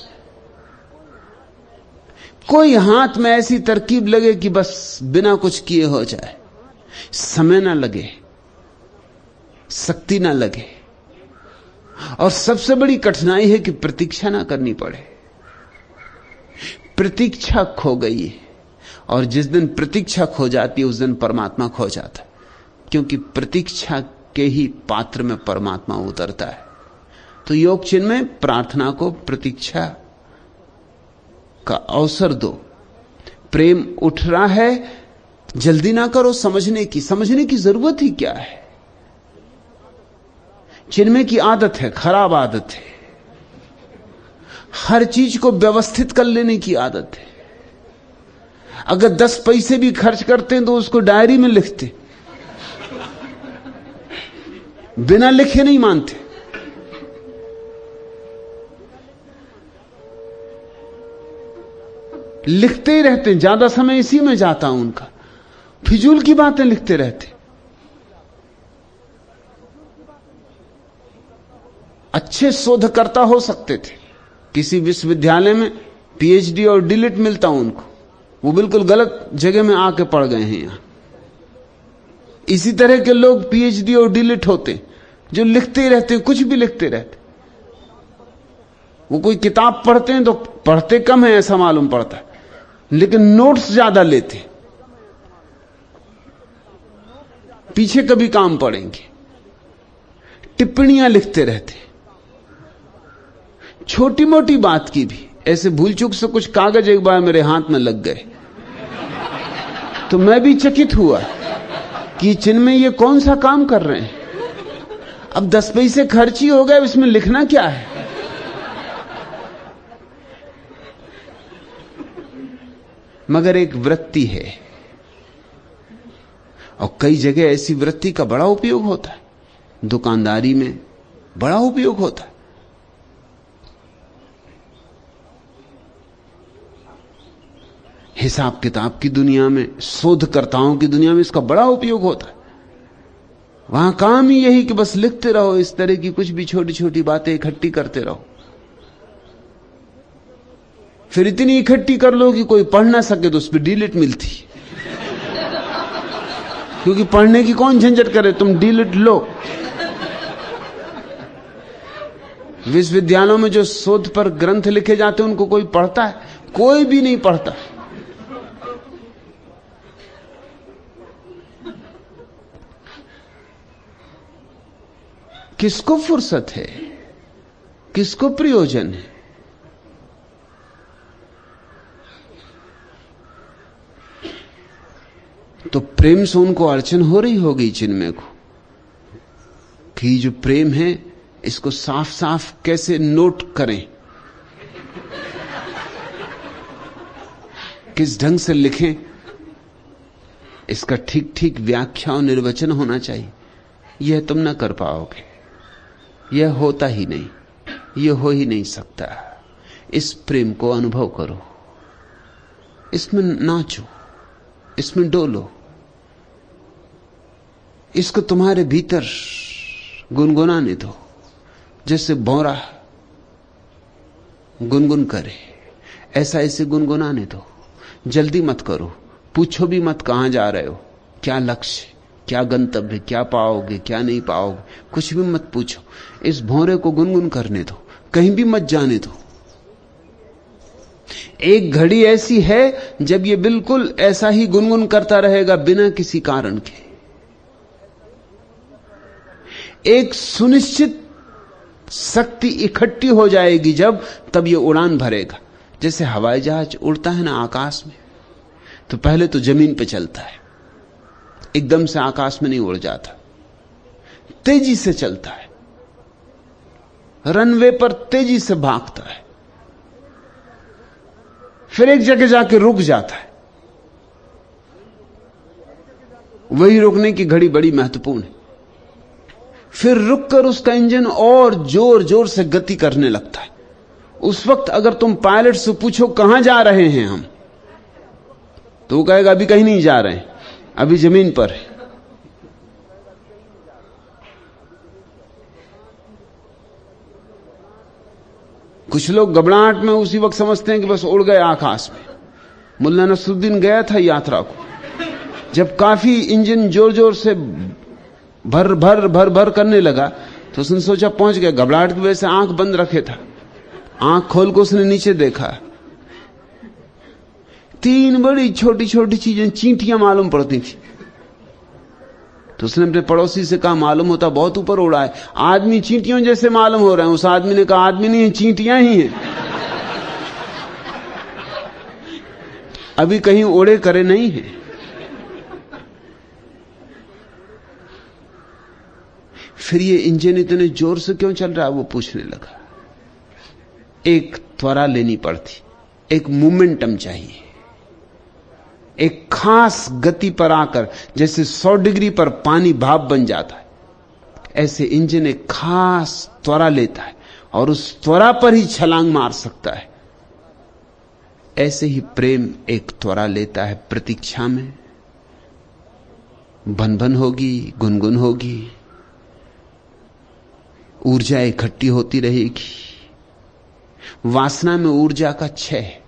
कोई हाथ में ऐसी तरकीब लगे कि बस बिना कुछ किए हो जाए, समय ना लगे, शक्ति ना लगे। और सबसे बड़ी कठिनाई है कि प्रतीक्षा ना करनी पड़े। प्रतीक्षा खो गई है, और जिस दिन प्रतीक्षा खो जाती है उस दिन परमात्मा खो जाता है, क्योंकि प्रतीक्षा के ही पात्र में परमात्मा उतरता है। तो योग चिन्ह में प्रार्थना को प्रतीक्षा का अवसर दो। प्रेम उठ रहा है, जल्दी ना करो समझने की जरूरत ही क्या है। चिन्ह की आदत है, खराब आदत है, हर चीज को व्यवस्थित कर लेने की आदत है। अगर 10 पैसे भी खर्च करते हैं तो उसको डायरी में लिखते, बिना लिखे नहीं मानते। लिखते ही रहते हैं, ज्यादा समय इसी में जाता उनका, फिजूल की बातें लिखते रहते। अच्छे शोधकर्ता हो सकते थे, किसी विश्वविद्यालय में पीएचडी और डीलिट मिलता उनको, वो बिल्कुल गलत जगह में आके पड़ गए हैं यहां। इसी तरह के लोग पीएचडी और डीलिट होते जो लिखते ही रहते, कुछ भी लिखते रहते। वो कोई किताब पढ़ते हैं तो पढ़ते कम है ऐसा मालूम पड़ता है, लेकिन नोट्स ज्यादा लेते, पीछे कभी काम पड़ेंगे। टिप्पणियां लिखते रहते, छोटी मोटी बात की भी। ऐसे भूल चूक से कुछ कागज एक बार मेरे हाथ में लग गए तो मैं भी चकित हुआ कि चिन्ह में ये कौन सा काम कर रहे हैं। अब 10 पैसे खर्च ही हो गए, इसमें लिखना क्या है। मगर एक वृत्ति है, और कई जगह ऐसी वृत्ति का बड़ा उपयोग होता है, दुकानदारी में बड़ा उपयोग होता है। हिसाब किताब की दुनिया में, शोधकर्ताओं की दुनिया में इसका बड़ा उपयोग होता है। वहां काम ही यही कि बस लिखते रहो, इस तरह की कुछ भी छोटी छोटी बातें इकट्ठी करते रहो, फिर इतनी इकट्ठी कर लो कि कोई पढ़ ना सके तो उस पर डिलीट मिलती, क्योंकि पढ़ने की कौन झंझट करे, तुम डिलीट लो। विश्वविद्यालयों में जो शोध पर ग्रंथ लिखे जाते हैं उनको कोई पढ़ता है? कोई भी नहीं पढ़ता। किसको फुर्सत है, किसको प्रयोजन है? तो प्रेम से उनको अड़चन हो रही होगी चिन्मय को कि जो प्रेम है इसको साफ साफ कैसे नोट करें, किस ढंग से लिखें, इसका ठीक ठीक व्याख्या और निर्वचन होना चाहिए। यह तुम ना कर पाओगे, यह होता ही नहीं, यह हो ही नहीं सकता। इस प्रेम को अनुभव करो, इसमें नाचो, इसमें डोलो, इसको तुम्हारे भीतर गुनगुनाने दो, जैसे भौरा गुनगुन करे ऐसा इसे गुनगुनाने दो। जल्दी मत करो, पूछो भी मत कहां जा रहे हो, क्या लक्ष्य, क्या गंतव्य, क्या पाओगे, क्या नहीं पाओगे, कुछ भी मत पूछो। इस भौरे को गुनगुन करने दो, कहीं भी मत जाने दो। एक घड़ी ऐसी है जब ये बिल्कुल ऐसा ही गुनगुन करता रहेगा बिना किसी कारण के। एक सुनिश्चित शक्ति इकट्ठी हो जाएगी जब, तब ये उड़ान भरेगा। जैसे हवाई जहाज उड़ता है ना आकाश में, तो पहले तो जमीन पे चलता है, एकदम से आकाश में नहीं उड़ जाता, तेजी से चलता है। रनवे पर तेजी से भागता है, फिर एक जगह जाके रुक जाता है। वही रुकने की घड़ी बड़ी महत्वपूर्ण है। फिर रुककर उसका इंजन और जोर जोर से गति करने लगता है। उस वक्त अगर तुम पायलट से पूछो कहां जा रहे हैं हम, तो वो कहेगा अभी कहीं नहीं जा रहे हैं, अभी जमीन पर है। कुछ लोग घबराहट में उसी वक्त समझते हैं कि बस उड़ गए आकाश में। मुल्ला नसरुद्दीन गया था यात्रा को, जब काफी इंजन जोर जोर से भर भर भर भर करने लगा तो उसने सोचा पहुंच गया। घबराहट की वजह से आंख बंद रखे था, आंख खोल को उसने नीचे देखा, 3 बड़ी छोटी छोटी चीजें, चींटियां मालूम पड़ती थी। तो उसने अपने पड़ोसी से कहा मालूम होता बहुत ऊपर उड़ा है, आदमी चींटियों जैसे मालूम हो रहे हैं। उस आदमी ने कहा आदमी नहीं है, चींटियां ही हैं, अभी कहीं उड़े करे नहीं है। फिर ये इंजन इतने जोर से क्यों चल रहा है वो पूछने लगा। एक त्वरा लेनी पड़ती, एक मोमेंटम चाहिए, एक खास गति पर आकर, जैसे 100 डिग्री पर पानी भाप बन जाता है, ऐसे इंजन एक खास त्वरा लेता है और उस त्वरा पर ही छलांग मार सकता है। ऐसे ही प्रेम एक त्वरा लेता है, प्रतीक्षा में भन-भन होगी, गुनगुन होगी, ऊर्जा इकट्ठी होती रहेगी। वासना में ऊर्जा का क्षय,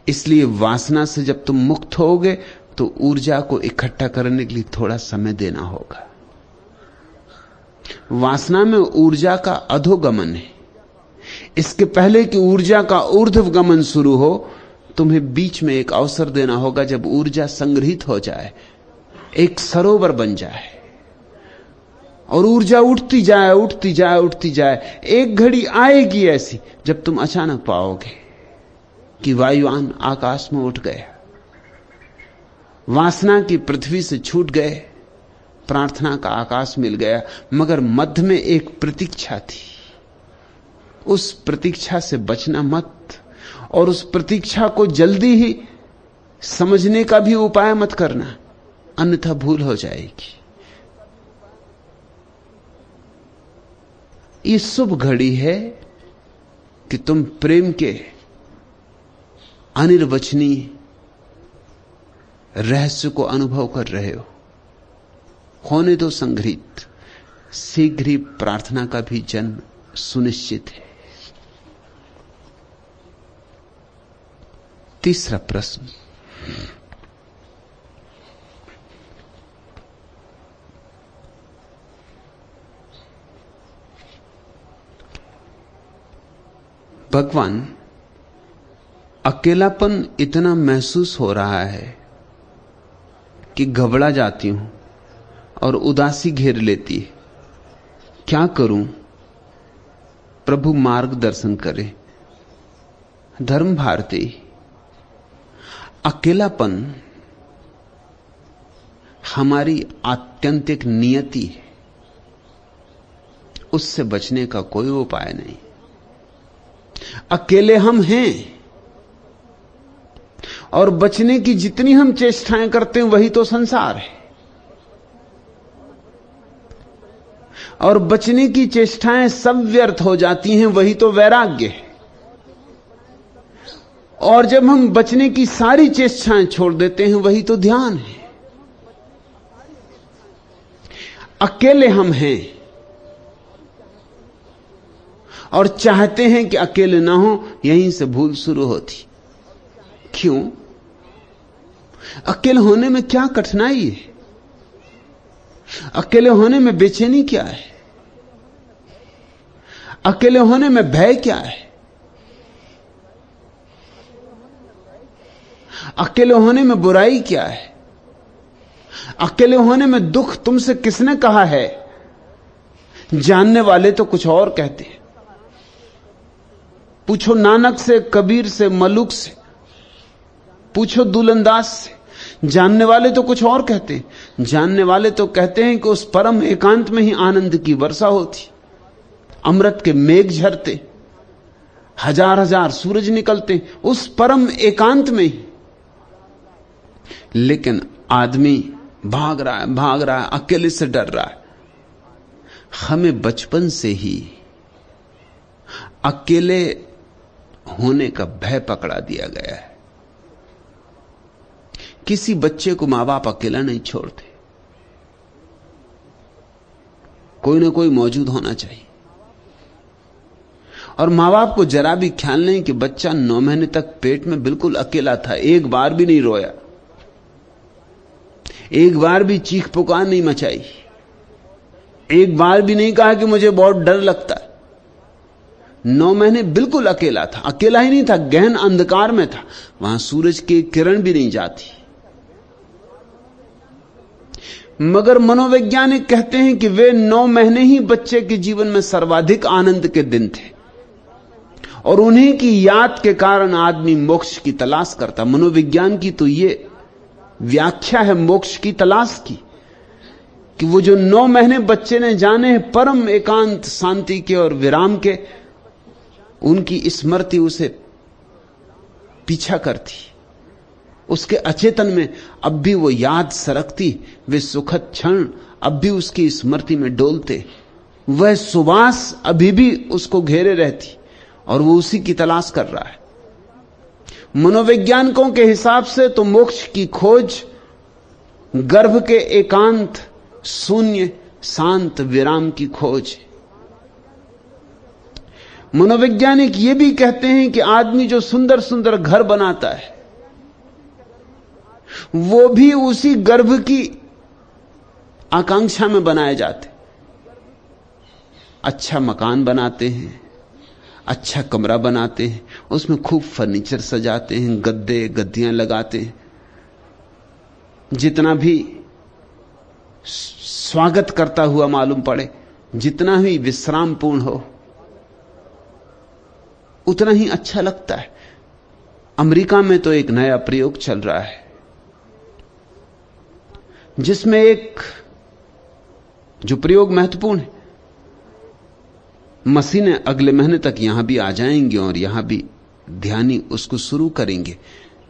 इसलिए वासना से जब तुम मुक्त होगे तो ऊर्जा को इकट्ठा करने के लिए थोड़ा समय देना होगा। वासना में ऊर्जा का अधोगमन है। इसके पहले कि ऊर्जा का ऊर्ध्वगमन शुरू हो, तुम्हें बीच में एक अवसर देना होगा जब ऊर्जा संग्रहित हो जाए, एक सरोवर बन जाए और ऊर्जा उठती जाए, उठती जाए, उठती जाए। एक घड़ी आएगी ऐसी जब तुम अचानक पाओगे कि वायुयान आकाश में उठ गया, वासना की पृथ्वी से छूट गए, प्रार्थना का आकाश मिल गया। मगर मध्य में एक प्रतीक्षा थी, उस प्रतीक्षा से बचना मत, और उस प्रतीक्षा को जल्दी ही समझने का भी उपाय मत करना, अन्यथा भूल हो जाएगी। ये शुभ घड़ी है कि तुम प्रेम के अनिर्वचनीय रहस्य को अनुभव कर रहे हो। होने दो संग्रहित, शीघ्र ही प्रार्थना का भी जन्म सुनिश्चित है। तीसरा प्रश्न, भगवान, अकेलापन इतना महसूस हो रहा है कि घबरा जाती हूं और उदासी घेर लेती है, क्या करूं? प्रभु मार्गदर्शन करे। धर्म भारती, अकेलापन हमारी आत्यंतिक नियति है, उससे बचने का कोई उपाय नहीं। अकेले हम हैं और बचने की जितनी हम चेष्टाएं करते हैं वही तो संसार है, और बचने की चेष्टाएं सब व्यर्थ हो जाती हैं, वही तो वैराग्य है। और जब हम बचने की सारी चेष्टाएं छोड़ देते हैं वही तो ध्यान है। अकेले हम हैं और चाहते हैं कि अकेले ना हो, यहीं से भूल शुरू होती। क्यों? अकेले होने में क्या कठिनाई है? अकेले होने में बेचैनी क्या है? अकेले होने में भय क्या है? अकेले होने में बुराई क्या है? अकेले होने में दुख तुमसे किसने कहा है? जानने वाले तो कुछ और कहते हैं। पूछो नानक से, कबीर से, मलुक से, पूछो दुलंदाज से, जानने वाले तो कुछ और कहते हैं। जानने वाले तो कहते हैं कि उस परम एकांत में ही आनंद की वर्षा होती, अमृत के मेघ झरते, हजार हजार सूरज निकलते उस परम एकांत में ही। लेकिन आदमी भाग रहा है, अकेले से डर रहा है। हमें बचपन से ही अकेले होने का भय पकड़ा दिया गया है। किसी बच्चे को मां बाप अकेला नहीं छोड़ते, कोई ना कोई मौजूद होना चाहिए। और मां बाप को जरा भी ख्याल नहीं कि बच्चा 9 महीने तक पेट में बिल्कुल अकेला था, एक बार भी नहीं रोया, एक बार भी चीख पुकार नहीं मचाई, एक बार भी नहीं कहा कि मुझे बहुत डर लगता है। 9 महीने बिल्कुल अकेला था, अकेला ही नहीं था, गहन अंधकार में था, वहां सूरज की किरण भी नहीं जाती। मगर मनोवैज्ञानिक कहते हैं कि वे 9 महीने ही बच्चे के जीवन में सर्वाधिक आनंद के दिन थे, और उन्हीं की याद के कारण आदमी मोक्ष की तलाश करता। मनोविज्ञान की तो ये व्याख्या है मोक्ष की तलाश की, कि वो जो 9 महीने बच्चे ने जाने हैं परम एकांत शांति के और विराम के, उनकी स्मृति उसे पीछा करती, उसके अचेतन में अब भी वो याद सरकती, वे सुखद क्षण अब भी उसकी स्मृति में डोलते, वह सुवास अभी भी उसको घेरे रहती, और वो उसी की तलाश कर रहा है। मनोवैज्ञानिकों के हिसाब से तो मोक्ष की खोज गर्भ के एकांत, शून्य, शांत विराम की खोज। मनोवैज्ञानिक ये भी कहते हैं कि आदमी जो सुंदर सुंदर घर बनाता है वो भी उसी गर्भ की आकांक्षा में बनाए जाते। अच्छा मकान बनाते हैं, अच्छा कमरा बनाते हैं, उसमें खूब फर्नीचर सजाते हैं, गद्दे गद्दियां लगाते हैं, जितना भी स्वागत करता हुआ मालूम पड़े, जितना ही विश्रामपूर्ण हो, उतना ही अच्छा लगता है। अमेरिका में तो एक नया प्रयोग चल रहा है जिसमें एक जो प्रयोग महत्वपूर्ण है, मशीनें अगले महीने तक यहां भी आ जाएंगी और यहां भी ध्यानी उसको शुरू करेंगे।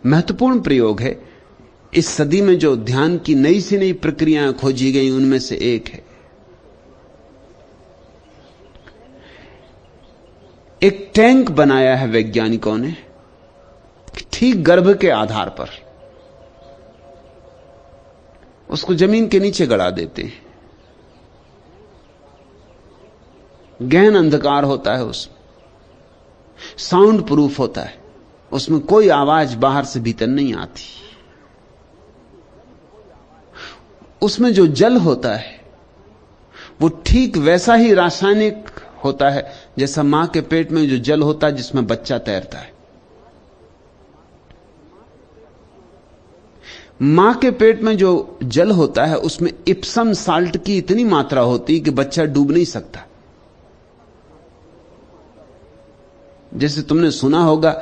महत्वपूर्ण प्रयोग है। इस सदी में जो ध्यान की नई से नई प्रक्रियाएं खोजी गई उनमें से एक है, एक टैंक बनाया है वैज्ञानिकों ने ठीक गर्भ के आधार पर, उसको जमीन के नीचे गड़ा देते हैं, गहन अंधकार होता है, उसमें साउंड प्रूफ होता है, उसमें कोई आवाज बाहर से भीतर नहीं आती। उसमें जो जल होता है वो ठीक वैसा ही रासायनिक होता है जैसा मां के पेट में जो जल होता है जिसमें बच्चा तैरता है। मां के पेट में जो जल होता है उसमें इप्सम साल्ट की इतनी मात्रा होती है कि बच्चा डूब नहीं सकता। जैसे तुमने सुना होगा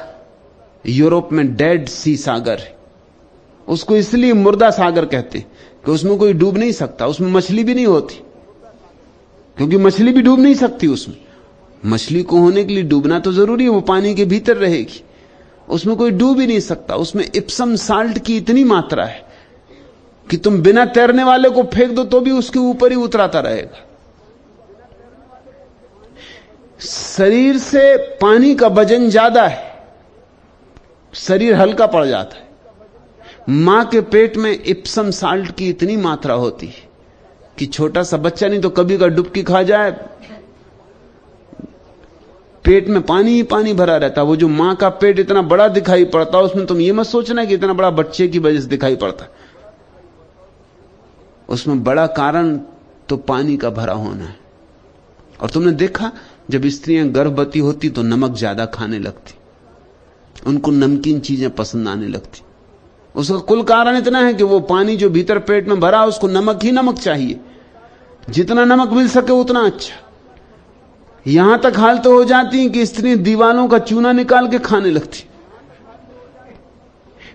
यूरोप में डेड सी सागर है, उसको इसलिए मुर्दा सागर कहते हैं कि उसमें कोई डूब नहीं सकता, उसमें मछली भी नहीं होती, क्योंकि मछली भी डूब नहीं सकती उसमें। मछली को होने के लिए डूबना तो जरूरी है, वो पानी के भीतर रहेगी, उसमें कोई डूब ही नहीं सकता। उसमें इप्सम साल्ट की इतनी मात्रा है कि तुम बिना तैरने वाले को फेंक दो तो भी उसके ऊपर ही उतराता रहेगा। शरीर से पानी का वजन ज्यादा है, शरीर हल्का पड़ जाता है। मां के पेट में इप्सम साल्ट की इतनी मात्रा होती है कि छोटा सा बच्चा नहीं तो कभी का डुबकी खा जाए, पेट में पानी ही पानी भरा रहता। वो जो मां का पेट इतना बड़ा दिखाई पड़ता है उसमें तुम ये मत सोचना कि इतना बड़ा बच्चे की वजह से दिखाई पड़ता, उसमें बड़ा कारण तो पानी का भरा होना है। और तुमने देखा जब स्त्रियां गर्भवती होती तो नमक ज्यादा खाने लगती, उनको नमकीन चीजें पसंद आने लगती। उसका कुल कारण इतना है कि वो पानी जो भीतर पेट में भरा उसको नमक ही नमक चाहिए, जितना नमक मिल सके उतना अच्छा। यहां तक हालत हो जाती है कि स्त्री दीवालों का चूना निकाल के खाने लगती,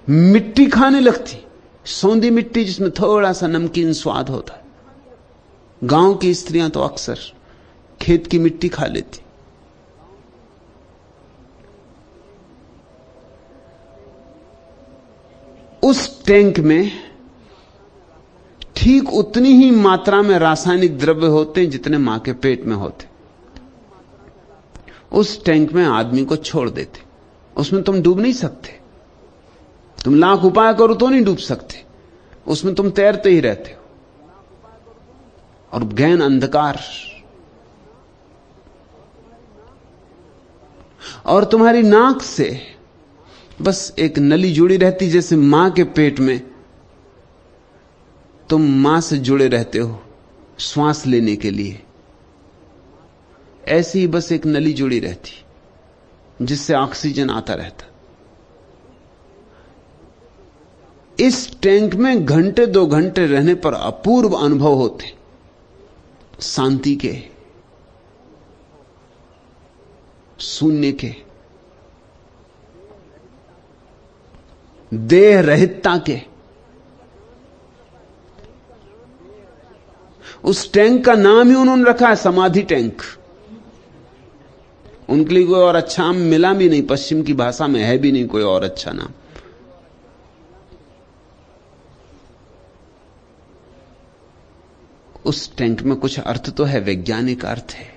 मिट्टी खाने लगती, सौंधी मिट्टी जिसमें थोड़ा सा नमकीन स्वाद होता है। गांव की स्त्रियां तो अक्सर खेत की मिट्टी खा लेती। उस टैंक में ठीक उतनी ही मात्रा में रासायनिक द्रव्य होते हैं जितने मां के पेट में होते। उस टैंक में आदमी को छोड़ देते, उसमें तुम डूब नहीं सकते। तुम लाख उपाय करो तो नहीं डूब सकते, उसमें तुम तैरते ही रहते हो। और गहन अंधकार, और तुम्हारी नाक से बस एक नली जुड़ी रहती, जैसे मां के पेट में तुम मां से जुड़े रहते हो श्वास लेने के लिए, ऐसी ही बस एक नली जुड़ी रहती जिससे ऑक्सीजन आता रहता। इस टैंक में घंटे 2 घंटे रहने पर अपूर्व अनुभव होते, शांति के, शून्य के, देह रहितता के। उस टैंक का नाम ही उन्होंने रखा है समाधि टैंक। उनके लिए कोई और अच्छा नाम मिला भी नहीं, पश्चिम की भाषा में है भी नहीं कोई और अच्छा नाम। उस टैंक में कुछ अर्थ तो है, वैज्ञानिक अर्थ है।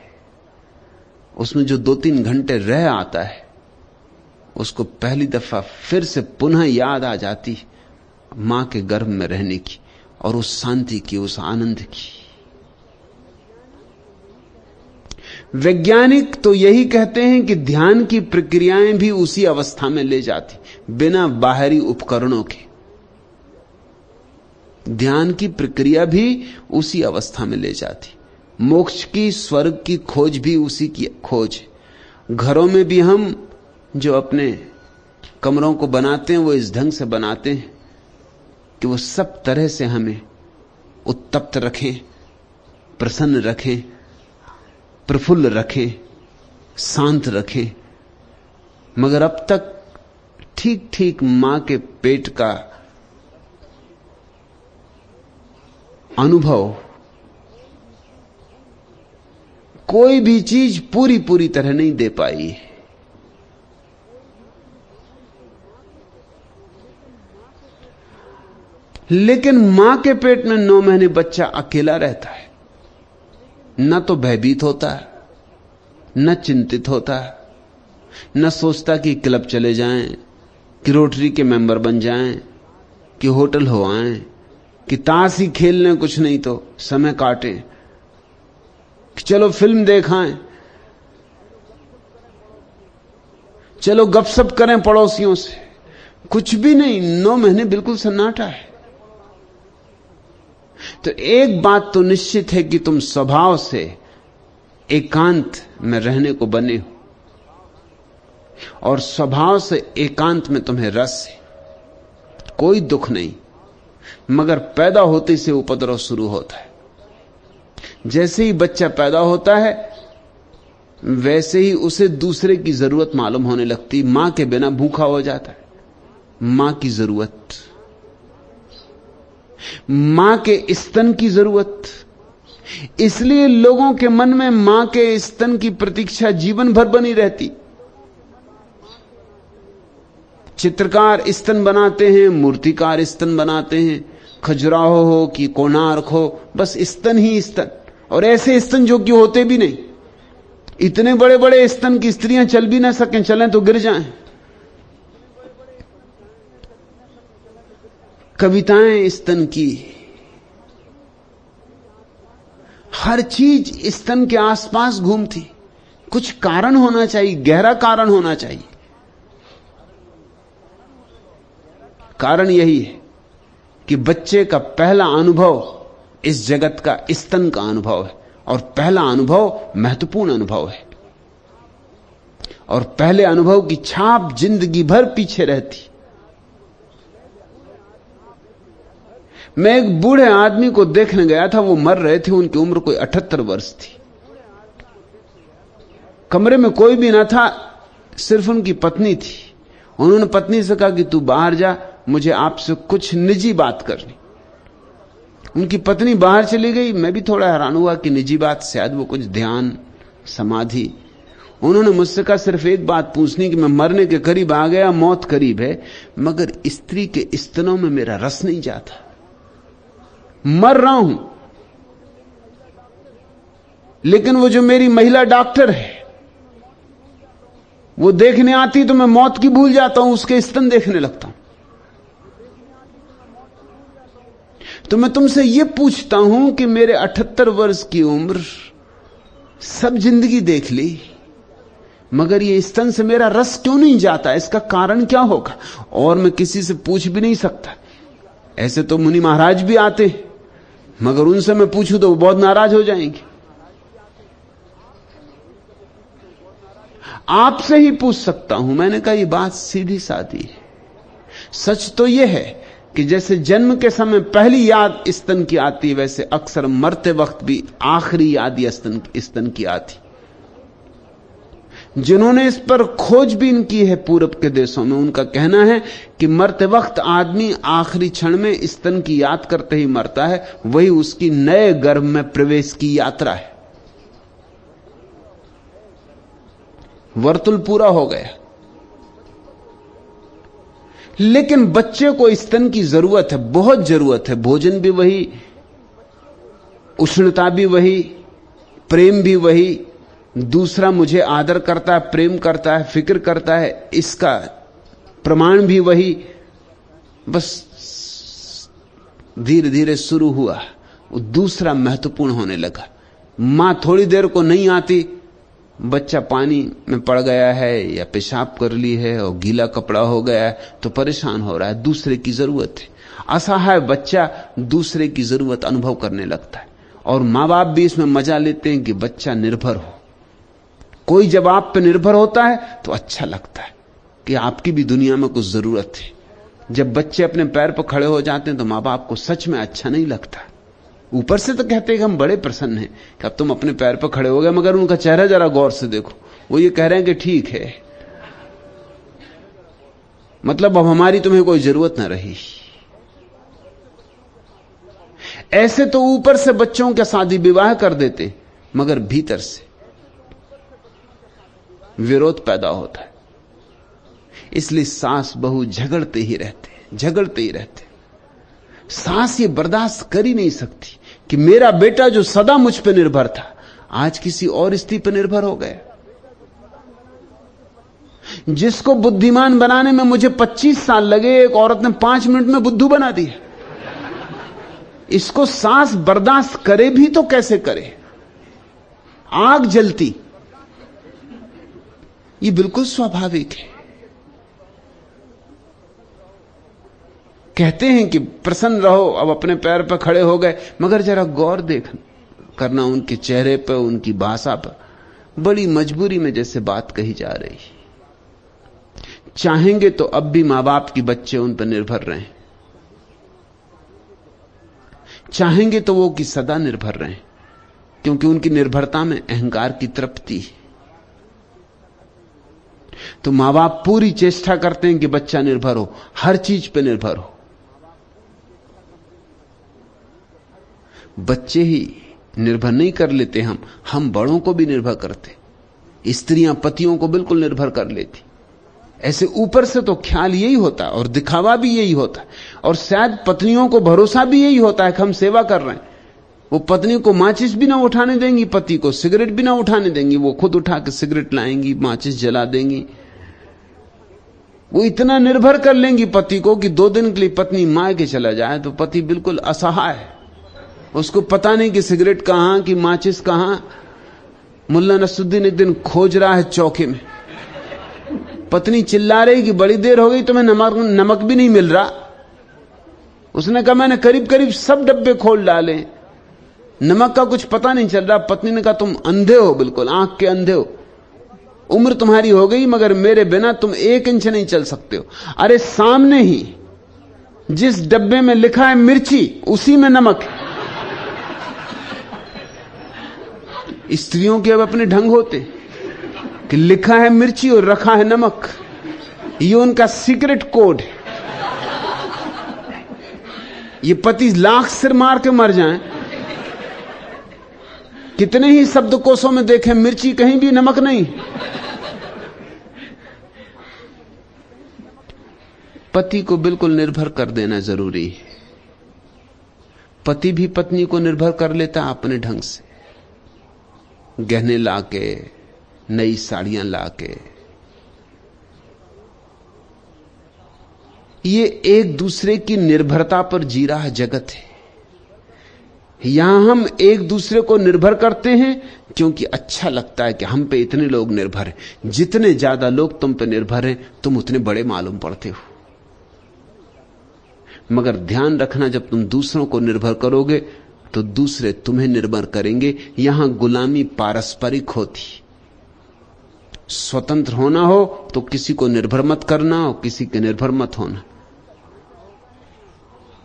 उसमें जो 2-3 घंटे रह आता है, उसको पहली दफा फिर से पुनः याद आ जाती मां के गर्भ में रहने की, और उस शांति की, उस आनंद की। वैज्ञानिक तो यही कहते हैं कि ध्यान की प्रक्रियाएं भी उसी अवस्था में ले जाती, बिना बाहरी उपकरणों के। ध्यान की प्रक्रिया भी उसी अवस्था में ले जाती। मोक्ष की, स्वर्ग की खोज भी उसी की खोज है। घरों में भी हम जो अपने कमरों को बनाते हैं, वो इस ढंग से बनाते हैं कि वो सब तरह से हमें उत्तप्त रखें, प्रसन्न रखें, प्रफुल्ल रखें, शांत रखें। मगर अब तक ठीक ठीक मां के पेट का अनुभव, कोई भी चीज पूरी तरह नहीं दे पाई है। लेकिन मां के पेट में 9 महीने बच्चा अकेला रहता है, न तो भयभीत होता है, न चिंतित होता है, न सोचता कि क्लब चले जाएं, कि रोटरी के मेंबर बन जाएं, कि होटल हो आएं, कि ताश ही खेल लें, कुछ नहीं तो समय काटें, कि चलो फिल्म देखाएं, चलो गपशप करें पड़ोसियों से। कुछ भी नहीं, 9 महीने बिल्कुल सन्नाटा है। तो एक बात तो निश्चित है कि तुम स्वभाव से एकांत में रहने को बने हो, और स्वभाव से एकांत में तुम्हें रस है, कोई दुख नहीं। मगर पैदा होते से उपद्रव शुरू होता है। जैसे ही बच्चा पैदा होता है, वैसे ही उसे दूसरे की जरूरत मालूम होने लगती। मां के बिना भूखा हो जाता है, मां की जरूरत, मां के स्तन की जरूरत। इसलिए लोगों के मन में मां के स्तन की प्रतीक्षा जीवन भर बनी रहती। चित्रकार स्तन बनाते हैं, मूर्तिकार स्तन बनाते हैं, खजुराहो हो कि कोणार्क हो, बस स्तन ही स्तन। और ऐसे स्तन जो कि होते भी नहीं। इतने बड़े बड़े स्तन की स्त्रियां चल भी ना सकें, चलें तो गिर जाएं। कविताएं स्तन की, हर चीज स्तन के आसपास घूमती। कुछ कारण होना चाहिए, गहरा कारण होना चाहिए। कारण यही है कि बच्चे का पहला अनुभव इस जगत का स्तन का अनुभव है, और पहला अनुभव महत्वपूर्ण अनुभव है, और पहले अनुभव की छाप जिंदगी भर पीछे रहती। मैं एक बूढ़े आदमी को देखने गया था, वो मर रहे थे, उनकी उम्र कोई 78 वर्ष थी। कमरे में कोई भी ना था, सिर्फ उनकी पत्नी थी। उन्होंने पत्नी से कहा कि तू बाहर जा, मुझे आपसे कुछ निजी बात करनी। उनकी पत्नी बाहर चली गई। मैं भी थोड़ा हैरान हुआ कि निजी बात, शायद वो कुछ ध्यान समाधि। उन्होंने मुझसे कहा सिर्फ एक बात पूछनी कि मैं मरने के करीब आ गया, मौत करीब है, मगर स्त्री के स्तनों में मेरा रस नहीं जाता, मर रहा हूं। लेकिन वो जो मेरी महिला डॉक्टर है वो देखने आती तो मैं मौत की भूल जाता हूं, उसके स्तन देखने लगता हूं। तो मैं तुमसे यह पूछता हूं कि मेरे 78 वर्ष की उम्र, सब जिंदगी देख ली, मगर ये स्तन से मेरा रस क्यों नहीं जाता? इसका कारण क्या होगा? और मैं किसी से पूछ भी नहीं सकता। ऐसे तो मुनि महाराज भी आते हैं, मगर उनसे मैं पूछूं तो वो बहुत नाराज हो जाएंगे। आपसे ही पूछ सकता हूं। मैंने कहा ये बात सीधी सादी है। सच तो यह है कि जैसे जन्म के समय पहली याद स्तन की आती है, वैसे अक्सर मरते वक्त भी आखिरी याद स्तन की आती। जिन्होंने इस पर खोजबीन की है पूरब के देशों में, उनका कहना है कि मरते वक्त आदमी आखिरी क्षण में स्तन की याद करते ही मरता है, वही उसकी नए गर्भ में प्रवेश की यात्रा है। वर्तुल पूरा हो गया। लेकिन बच्चे को स्तन की जरूरत है, बहुत जरूरत है। भोजन भी वही, उष्णता भी वही, प्रेम भी वही। दूसरा मुझे आदर करता है, प्रेम करता है, फिक्र करता है, इसका प्रमाण भी वही। बस धीरे धीरे शुरू हुआ, वो दूसरा महत्वपूर्ण होने लगा। मां थोड़ी देर को नहीं आती, बच्चा पानी में पड़ गया है या पेशाब कर ली है और गीला कपड़ा हो गया है तो परेशान हो रहा है, दूसरे की जरूरत है। असहाय बच्चा दूसरे की जरूरत अनुभव करने लगता है। और मां बाप भी इसमें मजा लेते हैं कि बच्चा निर्भर हो। कोई जब आप पे निर्भर होता है तो अच्छा लगता है कि आपकी भी दुनिया में कुछ जरूरत है। जब बच्चे अपने पैर पर खड़े हो जाते हैं तो मां बाप को सच में अच्छा नहीं लगता। ऊपर से तो कहते हैं कि हम बड़े प्रसन्न हैं कि अब तुम अपने पैर पर खड़े हो गए, मगर उनका चेहरा जरा गौर से देखो, वो ये कह रहे हैं कि ठीक है, मतलब अब हमारी तुम्हें कोई जरूरत ना रही। ऐसे तो ऊपर से बच्चों के शादी विवाह कर देते, मगर भीतर से विरोध पैदा होता है। इसलिए सास बहू झगड़ते ही रहते। सास ये बर्दाश्त कर ही नहीं सकती कि मेरा बेटा जो सदा मुझ पर निर्भर था आज किसी और स्त्री पर निर्भर हो गया। जिसको बुद्धिमान बनाने में मुझे 25 साल लगे, एक औरत ने 5 मिनट में बुद्धू बना दिया। इसको सास बर्दाश्त करे भी तो कैसे करे? आग जलती। ये बिल्कुल स्वाभाविक है। कहते हैं कि प्रसन्न रहो, अब अपने पैर पर खड़े हो गए, मगर जरा गौर करना उनके चेहरे पर, उनकी भाषा पर, बड़ी मजबूरी में जैसे बात कही जा रही। चाहेंगे तो अब भी मां बाप की बच्चे उन पर निर्भर रहें, चाहेंगे तो वो कि सदा निर्भर रहें, क्योंकि उनकी निर्भरता में अहंकार की तृप्ति है। तो मां बाप पूरी चेष्टा करते हैं कि बच्चा निर्भर हो, हर चीज पे निर्भर हो। बच्चे ही निर्भर नहीं कर लेते, हम बड़ों को भी निर्भर करते। स्त्रियां पतियों को बिल्कुल निर्भर कर लेती। ऐसे ऊपर से तो ख्याल यही होता है और दिखावा भी यही होता है, और शायद पत्नियों को भरोसा भी यही होता है कि हम सेवा कर रहे हैं। वो पत्नी को माचिस भी ना उठाने देंगी, पति को सिगरेट भी ना उठाने देंगी, वो खुद उठा के सिगरेट लाएंगी, माचिस जला देंगी। वो इतना निर्भर कर लेंगी पति को कि 2 दिन के लिए पत्नी मार के चला जाए तो पति बिल्कुल असहाय है। उसको पता नहीं कि सिगरेट कहां, कि माचिस कहां। मुल्ला नसरुद्दीन एक दिन खोज रहा है चौके में, पत्नी चिल्ला रही कि बड़ी देर हो गई, तुम्हें नमक भी नहीं मिल रहा। उसने कहा मैंने करीब करीब सब डब्बे खोल डाले, नमक का कुछ पता नहीं चल रहा। पत्नी ने कहा तुम अंधे हो, बिल्कुल आंख के अंधे हो, उम्र तुम्हारी हो गई मगर मेरे बिना तुम 1 इंच नहीं चल सकते हो। अरे सामने ही जिस डब्बे में लिखा है मिर्ची, उसी में नमक है। स्त्रियों के अब अपने ढंग होते कि लिखा है मिर्ची और रखा है नमक, ये उनका सीक्रेट कोड है। ये पति लाख सिर मार के मर जाएं, कितने ही शब्दकोशों में देखें, मिर्ची कहीं भी नमक नहीं। पति को बिल्कुल निर्भर कर देना जरूरी है। पति भी पत्नी को निर्भर कर लेता अपने ढंग से, गहने लाके, नई साड़ियां लाके। ये एक दूसरे की निर्भरता पर जी रहा जगत है। यहां हम एक दूसरे को निर्भर करते हैं क्योंकि अच्छा लगता है कि हम पे इतने लोग निर्भर हैं। जितने ज्यादा लोग तुम पे निर्भर हैं, तुम उतने बड़े मालूम पड़ते हो। मगर ध्यान रखना, जब तुम दूसरों को निर्भर करोगे तो दूसरे तुम्हें निर्भर करेंगे। यहां गुलामी पारस्परिक होती। स्वतंत्र होना हो तो किसी को निर्भर मत करना और किसी के निर्भर मत होना।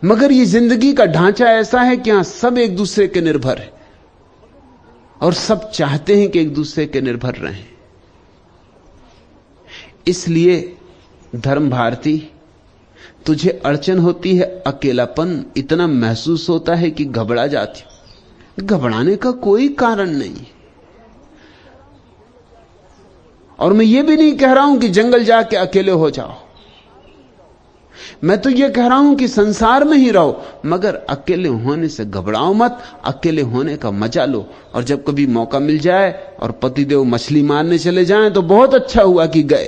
मगर ये जिंदगी का ढांचा ऐसा है कि यहां सब एक दूसरे के निर्भर है और सब चाहते हैं कि एक दूसरे के निर्भर रहें। इसलिए धर्म भारती, तुझे अड़चन होती है, अकेलापन इतना महसूस होता है कि घबरा जाती। घबराने का कोई कारण नहीं। और मैं ये भी नहीं कह रहा हूं कि जंगल जाके अकेले हो जाओ। मैं तो ये कह रहा हूं कि संसार में ही रहो, मगर अकेले होने से घबराओ मत। अकेले होने का मजा लो। और जब कभी मौका मिल जाए और पतिदेव मछली मारने चले जाएं तो बहुत अच्छा हुआ कि गए।